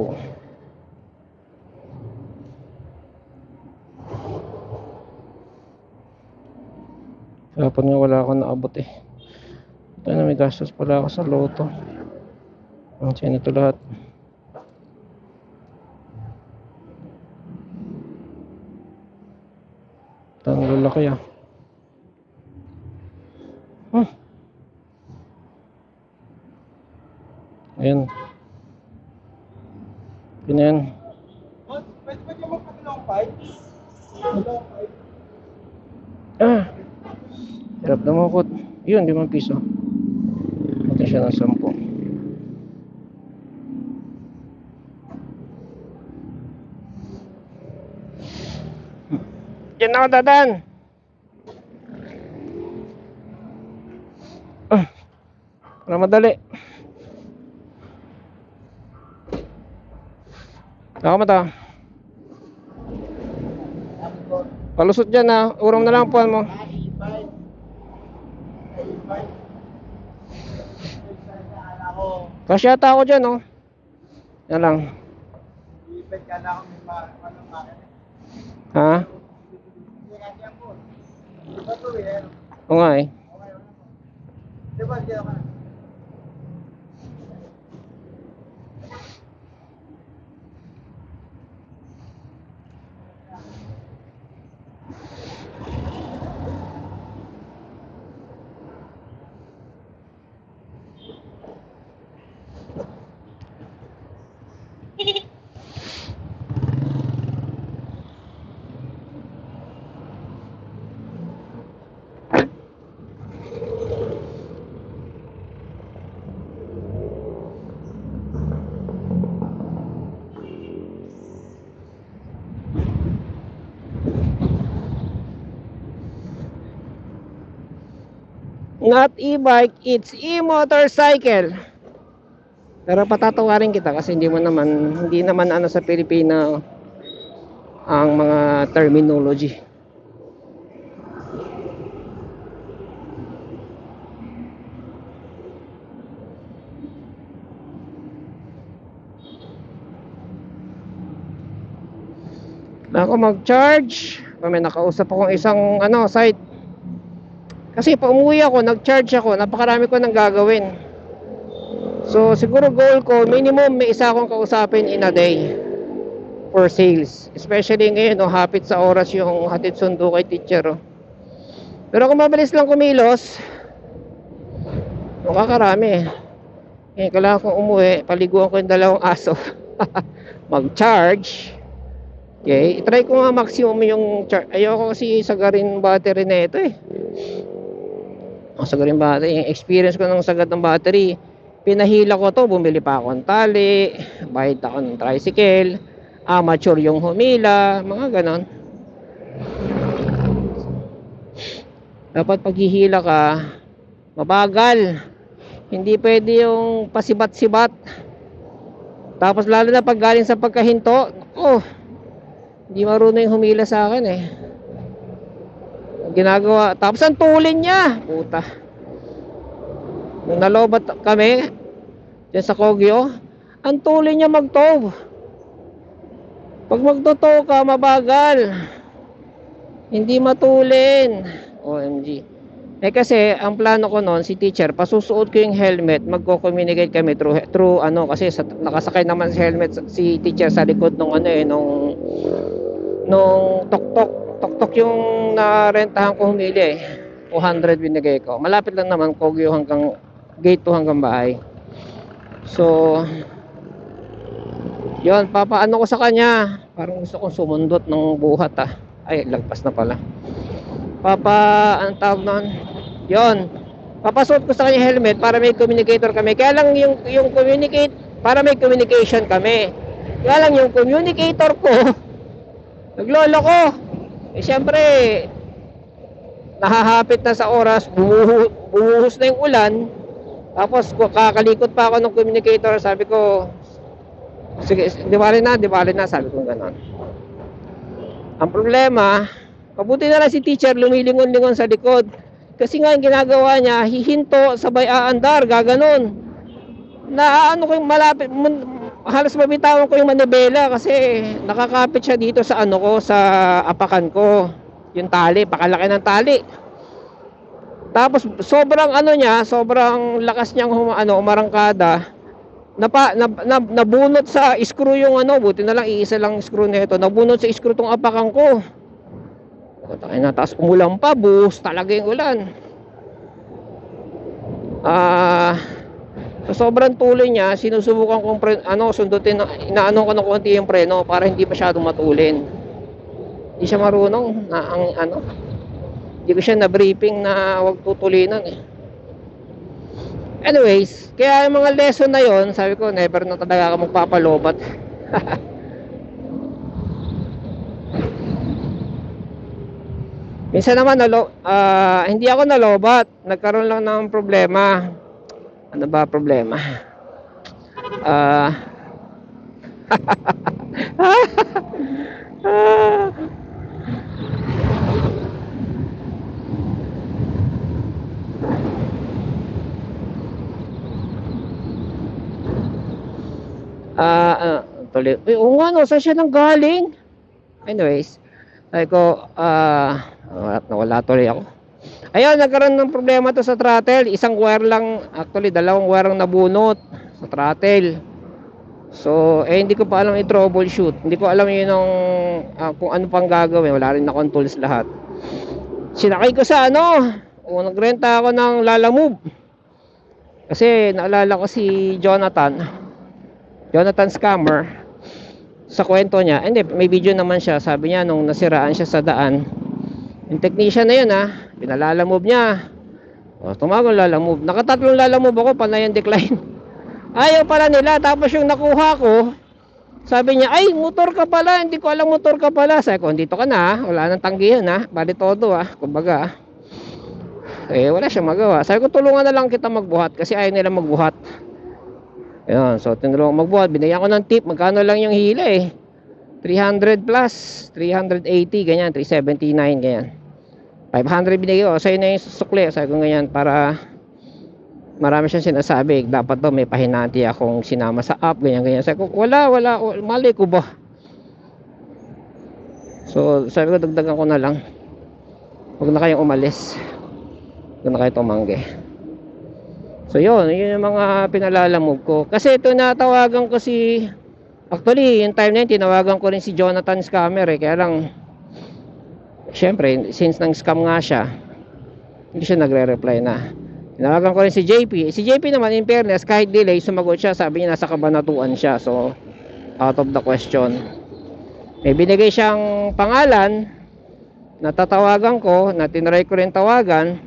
Kapag nga wala akong naabot eh. Ito na, may gastos pala ako sa loto. Ang siya nito lahat. Ito ang lalaki ah. Ayan. Ganyan. Pwede ba niya magpapilong 5? Ah! Hirap na makot. Yun, 5 piso. Mati siya ng 10. Diyan ako dadan. Para madali. Ako mata. Palusot dyan ha. Urong na lang puan mo. Kasi yata ako dyan oh. Yan lang. Ha? Oo nga eh. Not e-bike, it's e-motorcycle. Pero patatawarin kita kasi hindi naman ano sa Pilipino ang mga terminology. Ako mag-charge. May nakausap akong isang site. Kasi pa umuwi ako, nag-charge ako, napakarami ko nang gagawin. So siguro goal ko, minimum may isa akong kausapin in a day. for sales. Especially ngayon, oh, hapit sa oras yung hatid sundo kay teacher. Oh. Pero kung mabilis lang kumilos, makakarami. Ngayon, kailangan kong umuwi, paliguan ko yung dalawang aso. Mag-charge. Okay, try ko nga maximum yung charge. Ayoko kasi sagarin battery na ito eh. Ang sagarin battery, yung experience ko ng sagad ng battery, pinahila ko to, bumili pa ako ng tali, bayad ako ng tricycle, amateur yung humila, mga ganon. Dapat paghihila ka, mabagal. Hindi pwede yung pasibat-sibat. Tapos lalo na pag galing sa pagkahinto, oh, hindi marunong yung humila sa akin eh. Ginagawa, tapos ang tulin niya, puta. Nung nalobat kami dyan sa Kogyo, ang tulin niya mag-tow. Pag magtotow ka, mabagal, hindi matulin. OMG. Eh kasi ang plano ko noon, si teacher, pasusuot ko yung helmet, magko-communicate kami through ano, kasi nakasakay naman si helmet si teacher sa likod nung ano eh, nung tok-tok yung narentahan ko humili eh. 200 binigay ko. Malapit lang naman Kogyo hanggang gate 2 hanggang bahay. So yun, papaano ko sa kanya. Parang gusto kong sumundot ng buhat ah. Ay, lagpas na pala. Anong tawag nun? Yun, papasuot ko sa kanya helmet para may communicator kami. Kaya lang yung communicate, para may communication kami. Kaya lang yung communicator ko naglolo ko. Eh syempre, nahahapit na sa oras, bumuhos na yung ulan. Tapos kakalikot pa ako ng communicator. Sabi ko, sige, di bali na, sabi ko gano'n. Ang problema, mabuti na lang si teacher lumilingon-lingon sa likod. Kasi nga yung ginagawa niya, hihinto, sabay aandar, gaganon. Naano ko yung malapit, halos mabitawan ko yung manibela kasi nakakapit siya dito sa ano ko, sa apakan ko. Yung tali, pakalaki ng tali. Tapos sobrang ano niya, sobrang lakas niyang umarangkada. Nabunot sa screw yung ano, buti na lang iisa lang screw nito. Nabunot sa screw tong apakan ko. Tapos umulan pa, buhos talaga yung ulan. So sobrang tuloy niya, sinusubukan kong sundutin, inaano ko ng konti yung preno para hindi masyadong matulin. Hindi siya marunong na hindi ko siya na-briefing na wag tutulinan eh. Anyways, kaya yung mga lesson na yon, sabi ko never na talaga ako magpapalobat. Minsan naman hindi ako nalobat, nagkaroon lang ng problema. Ano ba problema? Tuloy. Oo nga no, saan siya nang galing? Anyways, sabi ko, nawala tuloy ako. Ayun, nagkaroon ng problema to sa throttle. Isang wire lang, actually dalawang wire ang nabunot sa throttle. So, hindi ko pa alam i-troubleshoot. Hindi ko alam yun kung ano pang gagawin. Wala rin akong tools lahat. Sinakay ko sa nagrenta ako ng Lalamove. Kasi naalala ko si Jonathan Scammer. Sa kwento niya, hindi, may video naman siya. Sabi niya nung nasiraan siya sa daan, yung technician na yun pinalalamove niya. Tumawag ang Lalamove. Nakatatlong Lalamove ako, panay ang decline. Ayaw pala nila. Tapos yung nakuha ko, sabi niya, ay motor ka pala, hindi ko alam motor ka pala. Sabi ko, dito ka na, wala nang tanggihan bali todo kumbaga. Wala siyang magawa. Sabi ko, tulungan na lang kita magbuhat kasi ayaw nila magbuhat. Ayun, so tinulungan magbuhat, binigyan ko ng tip, magkano lang yung hila 300 plus, 380 ganyan, 379 ganyan, 500 binigyan ko, sa'yo na yung sukli. Sabi ko ganyan, para marami siyang sinasabi, dapat daw may pahinanti akong sinama sa app, ganyan. Sabi ko, wala, mali ko ba? So sabi ko, dagdagan ko na lang, huwag na kayong umalis, huwag na kayong tumanggi. So yun yung mga pinalalamove ko. Kasi ito natawagan ko si Actually, yung time na yun, tinawagan ko rin si Jonathan Scammer eh. Kaya lang, syempre, since nang scam nga siya, hindi siya nagre-reply na. Tinawagan ko rin si JP. Si JP naman, in fairness, kahit delay, sumagot siya. Sabi niya nasa Kabanatuan siya. So, out of the question. May binigay siyang pangalan na tatawagan ko, na tinry ko rin tawagan.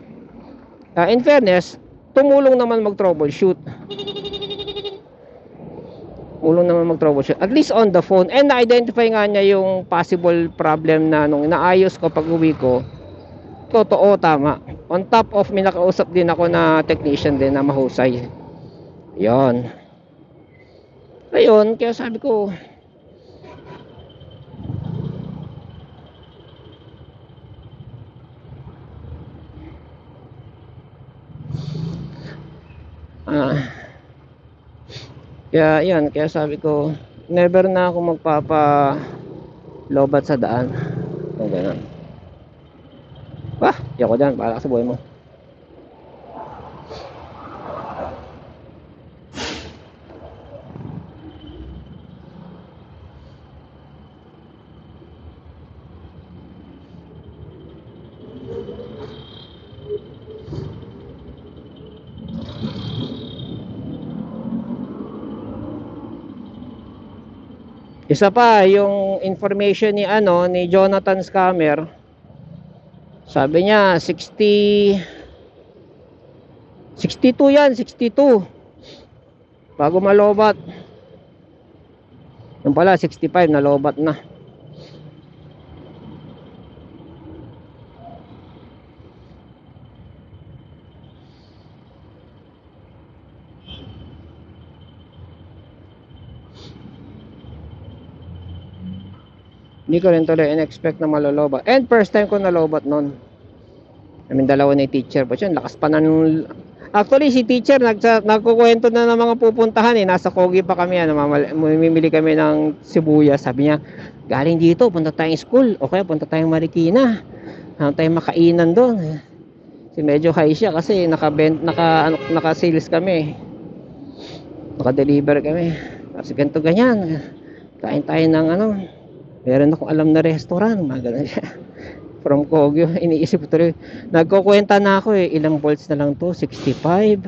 In fairness, tumulong naman mag-troubleshoot. At least on the phone. And na-identify nga niya yung possible problem na nung inaayos ko pag uwi ko. Totoo, tama. On top of, may nakausap din ako na technician din na mahusay. Yon. Ayun, kaya sabi ko, kaya yan, kaya sabi ko, never na ako magpapa lobat sa daan. Kung gano'n. Di ako dyan, para sa buhay mo. Isa pa, yung information ni Jonathan Scammer, sabi niya 62 yan, 62 bago malobat. Yung pala 65 na lobat na. Hindi ko rin tuloy in-expect na malolobat. And first time ko nalobat nun. Dalawa na yung teacher pa siya. Lakas pa na nung... Actually, si teacher nagkukwento na ng mga pupuntahan eh. Nasa Kogi pa kami. Mamimili kami ng sibuyas. Sabi niya, galing dito, punta tayong school. O kaya punta tayong Marikina. Hanap tayong makainan doon. Si medyo high siya kasi naka-sales kami. Naka-deliver kami. Kasi ganito ganyan. Kain tayo ng meron akong alam na restaurant, mga ganun siya. From Kogyo, iniisip ko tuloy. Nagkukwenta na ako eh, ilang volts na lang to, 65.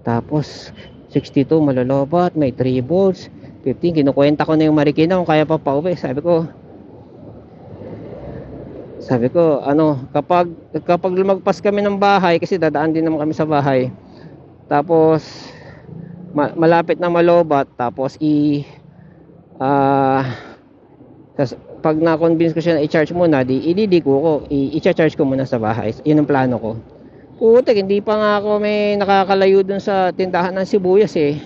Tapos 62 malolobat, may 3 volts, 15. Kinukwenta ko na yung Marikina kung kaya pa pauwi. Sabi ko, kapag lumagpas kami ng bahay, kasi dadaan din naman kami sa bahay. Tapos malapit na malobat, tapos pag na-convince ko siya na i-charge muna, i-charge ko muna sa bahay. Yun ang plano ko. Putik, hindi pa nga ako may nakakalayo dun sa tindahan ng sibuyas eh.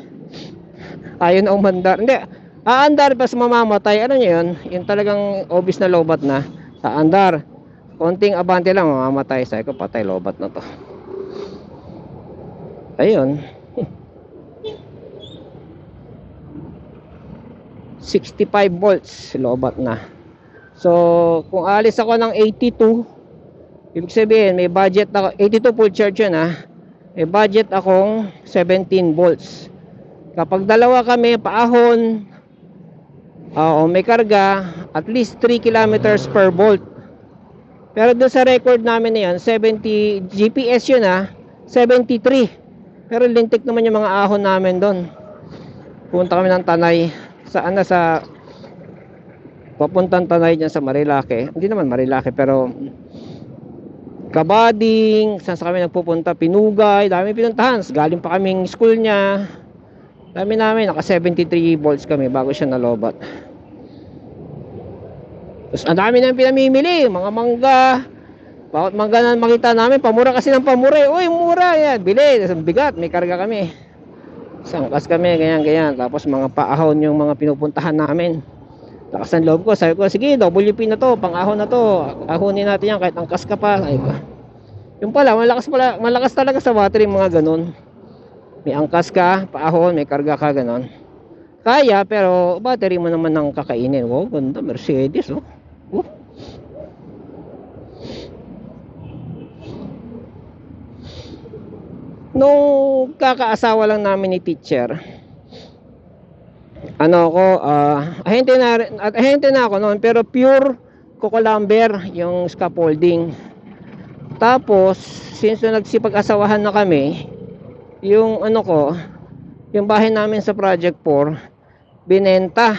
Ayaw na umandar. Hindi, aandar pa sa mamamatay. Ano nyo yun? Yung talagang obvious na lobat na. Aandar. Konting abante lang, mamamatay. Sabi ko, patay, lobat na to. Ayun. 65 volts lobat na. So kung alis ako ng 82, ibig sabihin may budget ako, 82 full charge yun may budget akong 17 volts. Kapag dalawa kami paahon, may karga, at least 3 kilometers per volt. Pero doon sa record namin na yan, 70 GPS yun 73. Pero lintik naman yung mga ahon namin doon. Punta kami ng Tanay sa papuntang Tanay dyan sa Marilake. Hindi naman Marilake, pero Kabading, saan sa kami nagpupunta, Pinugay, dami pinuntahan. Galing pa kaming school niya. Dami namin, naka 73 volts kami bago siya nalobat. Tapos ang dami namin pinamimili, mga mangga. Bawat mangga na makita namin, pamura kasi ng pamura. Uy, mura yan, bili. Tapos bigat, may karga kami. Sangkas kami, ganyan. Tapos mga paahon yung mga pinupuntahan namin. Lakas ng loob ko, sabi ko, sige, WP na to, pang-ahon na to. Ahonin natin yan, kahit angkas ka pa. Yung pala, malakas talaga sa battery, mga ganun. May angkas ka, paahon, may karga ka, ganun. Kaya, pero battery mo naman ang kakainin. Wow, ganda, Mercedes, oh. Nung kakaasawa lang namin ni teacher, ano ako, ahente na ako noon, pero pure cucumber yung scaffolding. Tapos, since nagsipag-asawahan na kami, yung ano ko, yung bahay namin sa Project 4, binenta.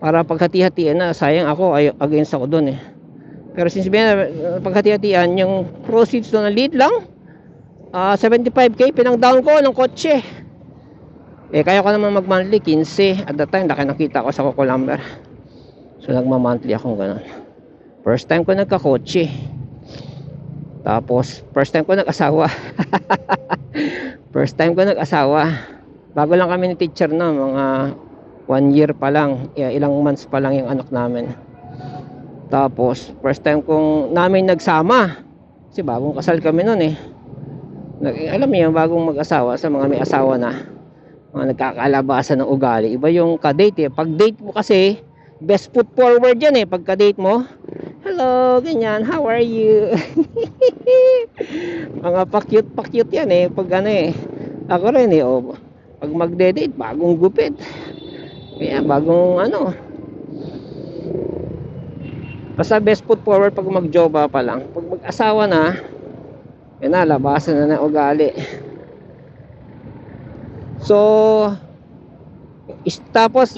Para paghati-hatian na, sayang ako, against ako doon eh. Pero since paghati-hatian, yung proceeds doon, lead lang, 75k, pinang-down ko ng kotse. Kaya ko naman mag-monthly, 15. At that time, laki nakita ko sa cucumber. So, nagma-monthly akong ganun. First time ko nagka-kotse. Tapos, first time ko nag-asawa. First time ko nag-asawa. Bago lang kami ni teacher na, mga 1 year pa lang. Ilang months pa lang yung anak namin. Tapos, first time kong namin nagsama. Kasi bagong kasal kami nun eh. Alam niyo, bagong mag-asawa sa mga may asawa na. Mga nagkakalabasan ng ugali. Iba yung ka-date eh. Pag date mo kasi, best foot forward yan eh. Pag ka-date mo, hello, ganyan, how are you? Mga pa-cute yan eh. Pag ano eh. Ako rin eh. Oh, pag magde-date, bagong gupit. Kaya bagong ano. Basta best foot forward pag magjoba pa lang. Pag mag-asawa na, yan na, labasan na ng ugali. So, tapos,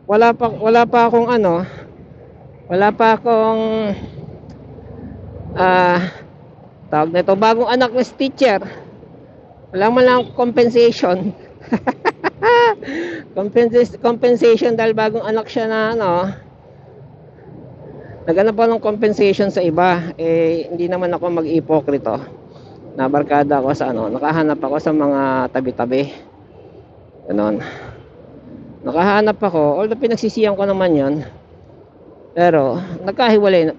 wala pa akong ano, wala pa akong tawag na ito, bagong anak ng teacher. Wala man lang compensation. Compensation dahil bagong anak siya na ano. Naghanap pa ng compensation sa iba. Hindi naman ako mag-ipokrito. Nabarkada ako sa ano, nakahanap ako sa mga tabi-tabi. Ganon. Nakahanap ako, although pinagsisiyan ko naman yon. Pero, nagkahiwalay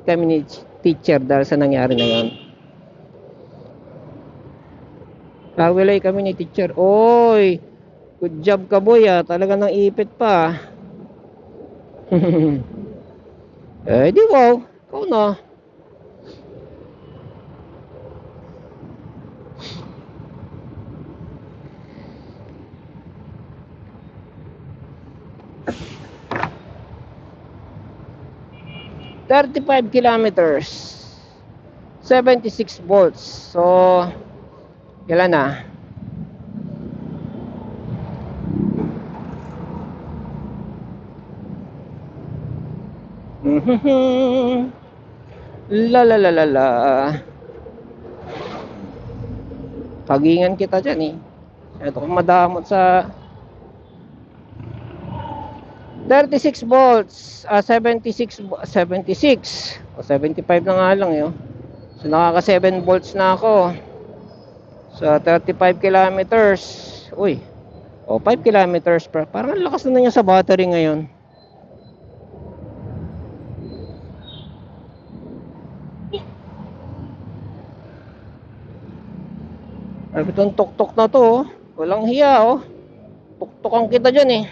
kami ni teacher dahil sa nangyari na yon. Nagkahiwalay kami ni teacher. Oy, good job ka boy ah. Talaga nang ipit pa. Di wow. Ikaw na. ...35 kilometers... ...76 volts... ...so... ...kailan na... ...la la la la la... ...pagingan kita dyan eh... ...ito kung madamot sa... 36 volts, 76 o 75 na nga lang yun. So nakaka 7 volts na ako. So 35 kilometers. Uy. 5 kilometers per. Parang ang lakas na niya sa battery ngayon. Itong tok-tok na to, walang hiya oh. Tok-tokan kita dyan eh.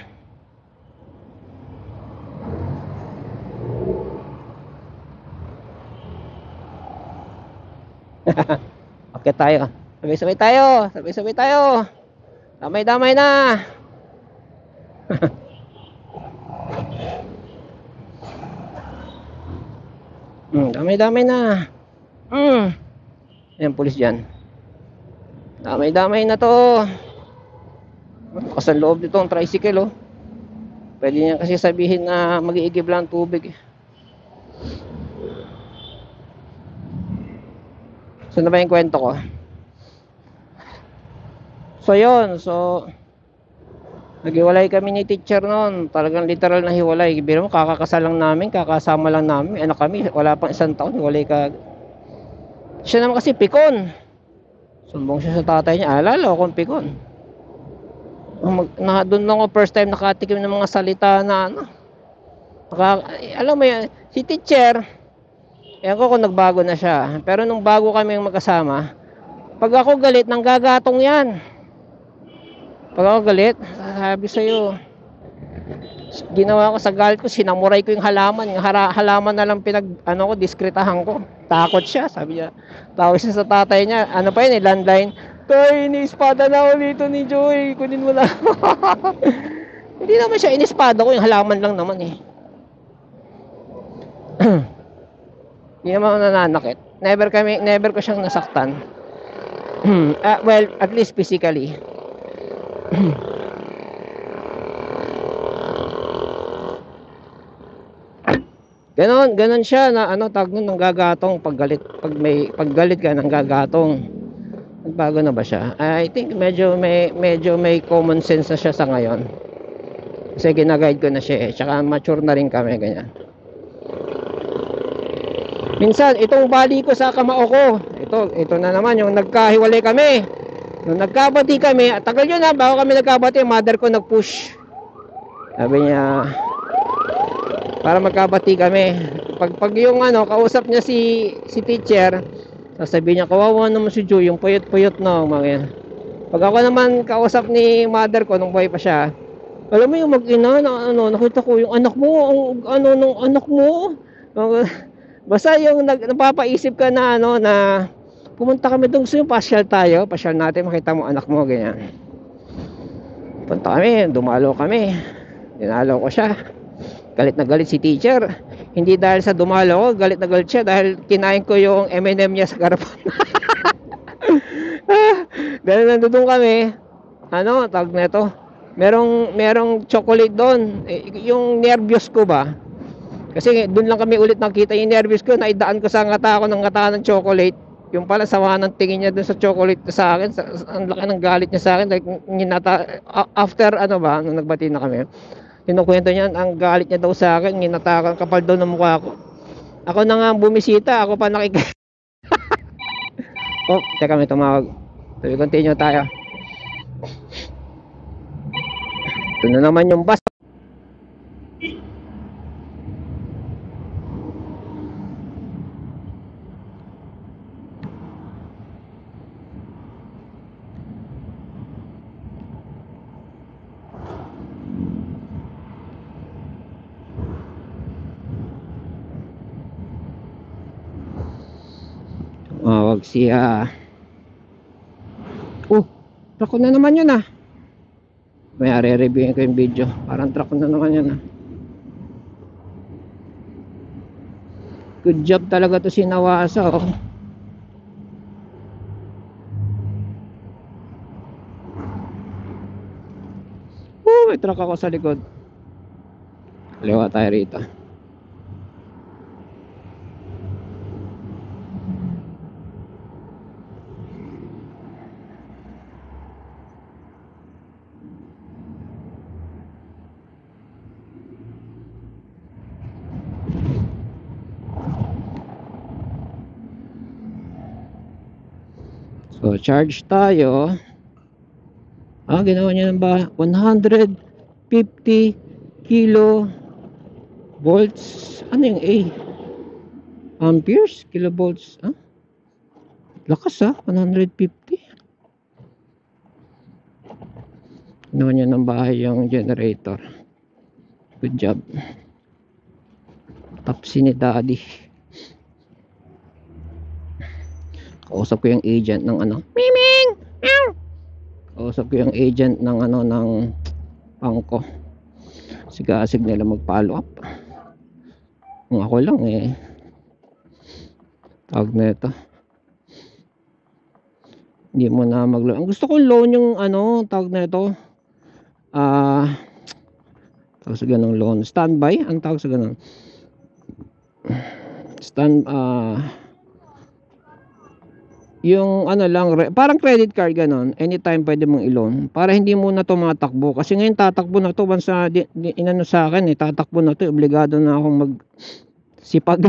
Okay tayo. Sabay-sabay tayo. Sabay-sabay tayo. Damay-damay na. Damay-damay na. Ayan, pulis dyan. Damay-damay na to. Kasan loob nito ang tricycle oh. Pwede niya kasi sabihin na mag-iigib lang tubig. So na ba yung kwento ko? So yun, so naghiwalay kami ni teacher noon. Talagang literal na hiwalay. Biro mo, kakakasal lang namin, kakasama lang namin. Anak kami, wala pang 1 taon, hiwalay ka. Siya naman kasi pikon. Sumbong siya sa tatay niya. Alala akong pikon. Doon lang ako first time nakatikim ng mga salita na ano. Alam mo yun, si teacher, ewan ko kung nagbago na siya. Pero nung bago kami magkasama, pag ako galit, nanggagatong yan. Pag ako galit, sabi sa'yo, ginawa ko sa galit ko, sinamuray ko yung halaman. Yung halaman na lang diskretahan ko. Takot siya, sabi niya. Tawag siya sa tatay niya. Ano pa yun, landline. Tay, iniispada na ako dito ni Joy. Kunin mo na. Hindi naman siya inispada ko, yung halaman lang naman eh. Hindi naman ako nananakit. Never ko siyang nasaktan. Well, at least physically. Ganon siya na ano tawag nun, nanggagatong paggalit ka nanggagatong. Nagbago na ba siya? I think medyo may common sense na siya sa ngayon. Kasi ginaguide ko na siya eh. Tsaka mature na rin kami ganyan. Minsan itong bali ko sa kamao ko, ito na naman yung nagkahiwalay kami. Nung nagkabati kami, tagal yun ha, bago kami nagkabati, mother ko nag-push. Sabi niya, para magkabati kami. Pag yung ano, kausap niya si teacher, sasabihin niya, kawawa naman si Joe, yung puyot-puyot na, mga. Pag ako naman kausap ni mother ko, nung buhay pa siya, alam mo yung mag-ina, na, ano, nakita ko yung anak mo, nung anak mo, basta yung napapaisip ka na, ano, na, pumunta kami doon sa pasyal natin, makita mo anak mo, ganyan. Punta kami, dumalo kami, dinalo ko siya. Galit na galit si teacher. Hindi dahil sa dumalo ko, galit na galit siya dahil kinain ko yung M&M niya sa garapon. Dahil nandun kami, ano, tawag na ito, merong chocolate doon. Yung nervyos ko ba? Kasi doon lang kami ulit nakita yung nervyos ko, naidaan ko sa ngata ko ng ngata ng chocolate. Yung pala sama ng tingin niya doon sa chocolate sa akin, ang laki ng galit niya sa akin, like, after ano ba, nung nagbati na kami. Kinukwento niya, ang galit niya daw sa akin, ginatakan kapal daw ng mukha ko. Ako na nga bumisita, ako pa nakikita. Oh, teka may tumawag. Tuloy continue tayo. Ito na naman yung bus. Tumawag siya. Truck ko na naman yun ah. May re-reviewin ko yung video. Parang truck ko na naman yun ah. Good job talaga to si Nawasa oh. May truck ako sa likod. Kaliwa tayo rito. So charge tayo. Ginawa niya ng ba 150 kilo volts. Ano yung A? Amperes? Kilovolts? Lakas 150. Ginawa niya ng bahay yung generator. Good job. Tapsi ni daddy. Kausap ko yung agent ng ano, Miming! Kausap ko yung agent ng ano, ng pangko. Sigasig nila mag-follow up. Kung ako lang tawag na ito. Hindi mo na mag-loan. Ang gusto ko loan yung ano, tawag na ito. Tawag sa ganong loan. Standby? Ang tawag sa ganon? Yung ano lang, parang credit card ganon, anytime pwede mong i-loan para hindi mo na tumatakbo. Kasi ngayon tatakbo na to once inano sa akin tatakbo na to, obligado na akong magsipag.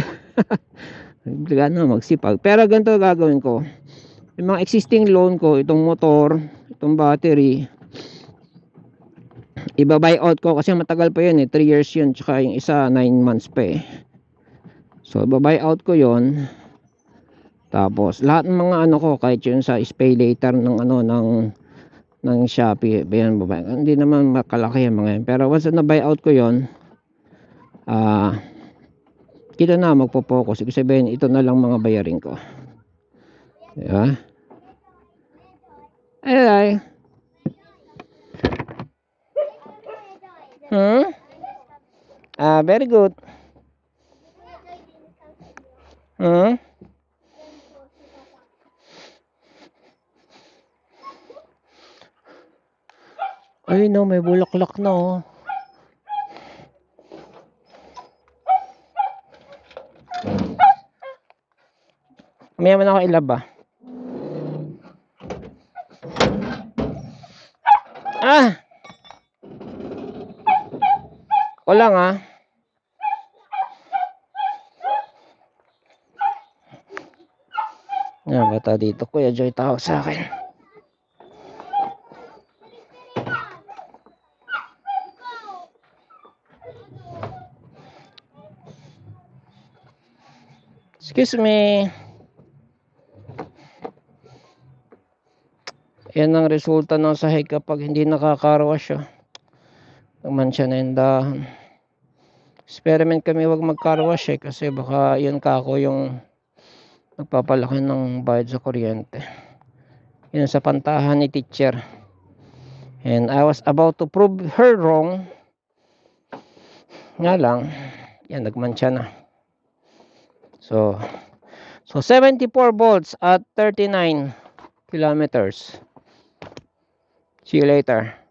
Obligado na magsipag. Pero ganito gagawin ko. Yung mga existing loan ko, itong motor, itong battery, iba-buy out ko kasi matagal pa yun 3 years yun, tsaka yung isa 9 months pa So iba-buy out ko yun. Tapos lahat ng mga ano ko, kahit yun sa pay later ng ano ng Shopee, bayan babae. Hindi naman makalaki yung mga yun. Pero once na buy out ko yun, kita na magpo-focus. Ibig sabihin, ito na lang mga bayarin ko. Diba? Ay. Hmm? Very good. Hmm? Ay no, may bulaklak na oh. May man ako ilaba. Ako lang Yan, bata dito. Kuya Joy tawag sa akin. Excuse me. Yan ang resulta ng sahig kapag hindi nakaka-carwash. Nagmansya na yung dahon. Experiment kami wag mag-carwash kasi baka yun kako yung nagpapalaki ng bayad sa kuryente. Yun sa pantahan ni teacher. And I was about to prove her wrong. Nga lang, yan nagmansya na. So 74 volts at 39 kilometers. See you later.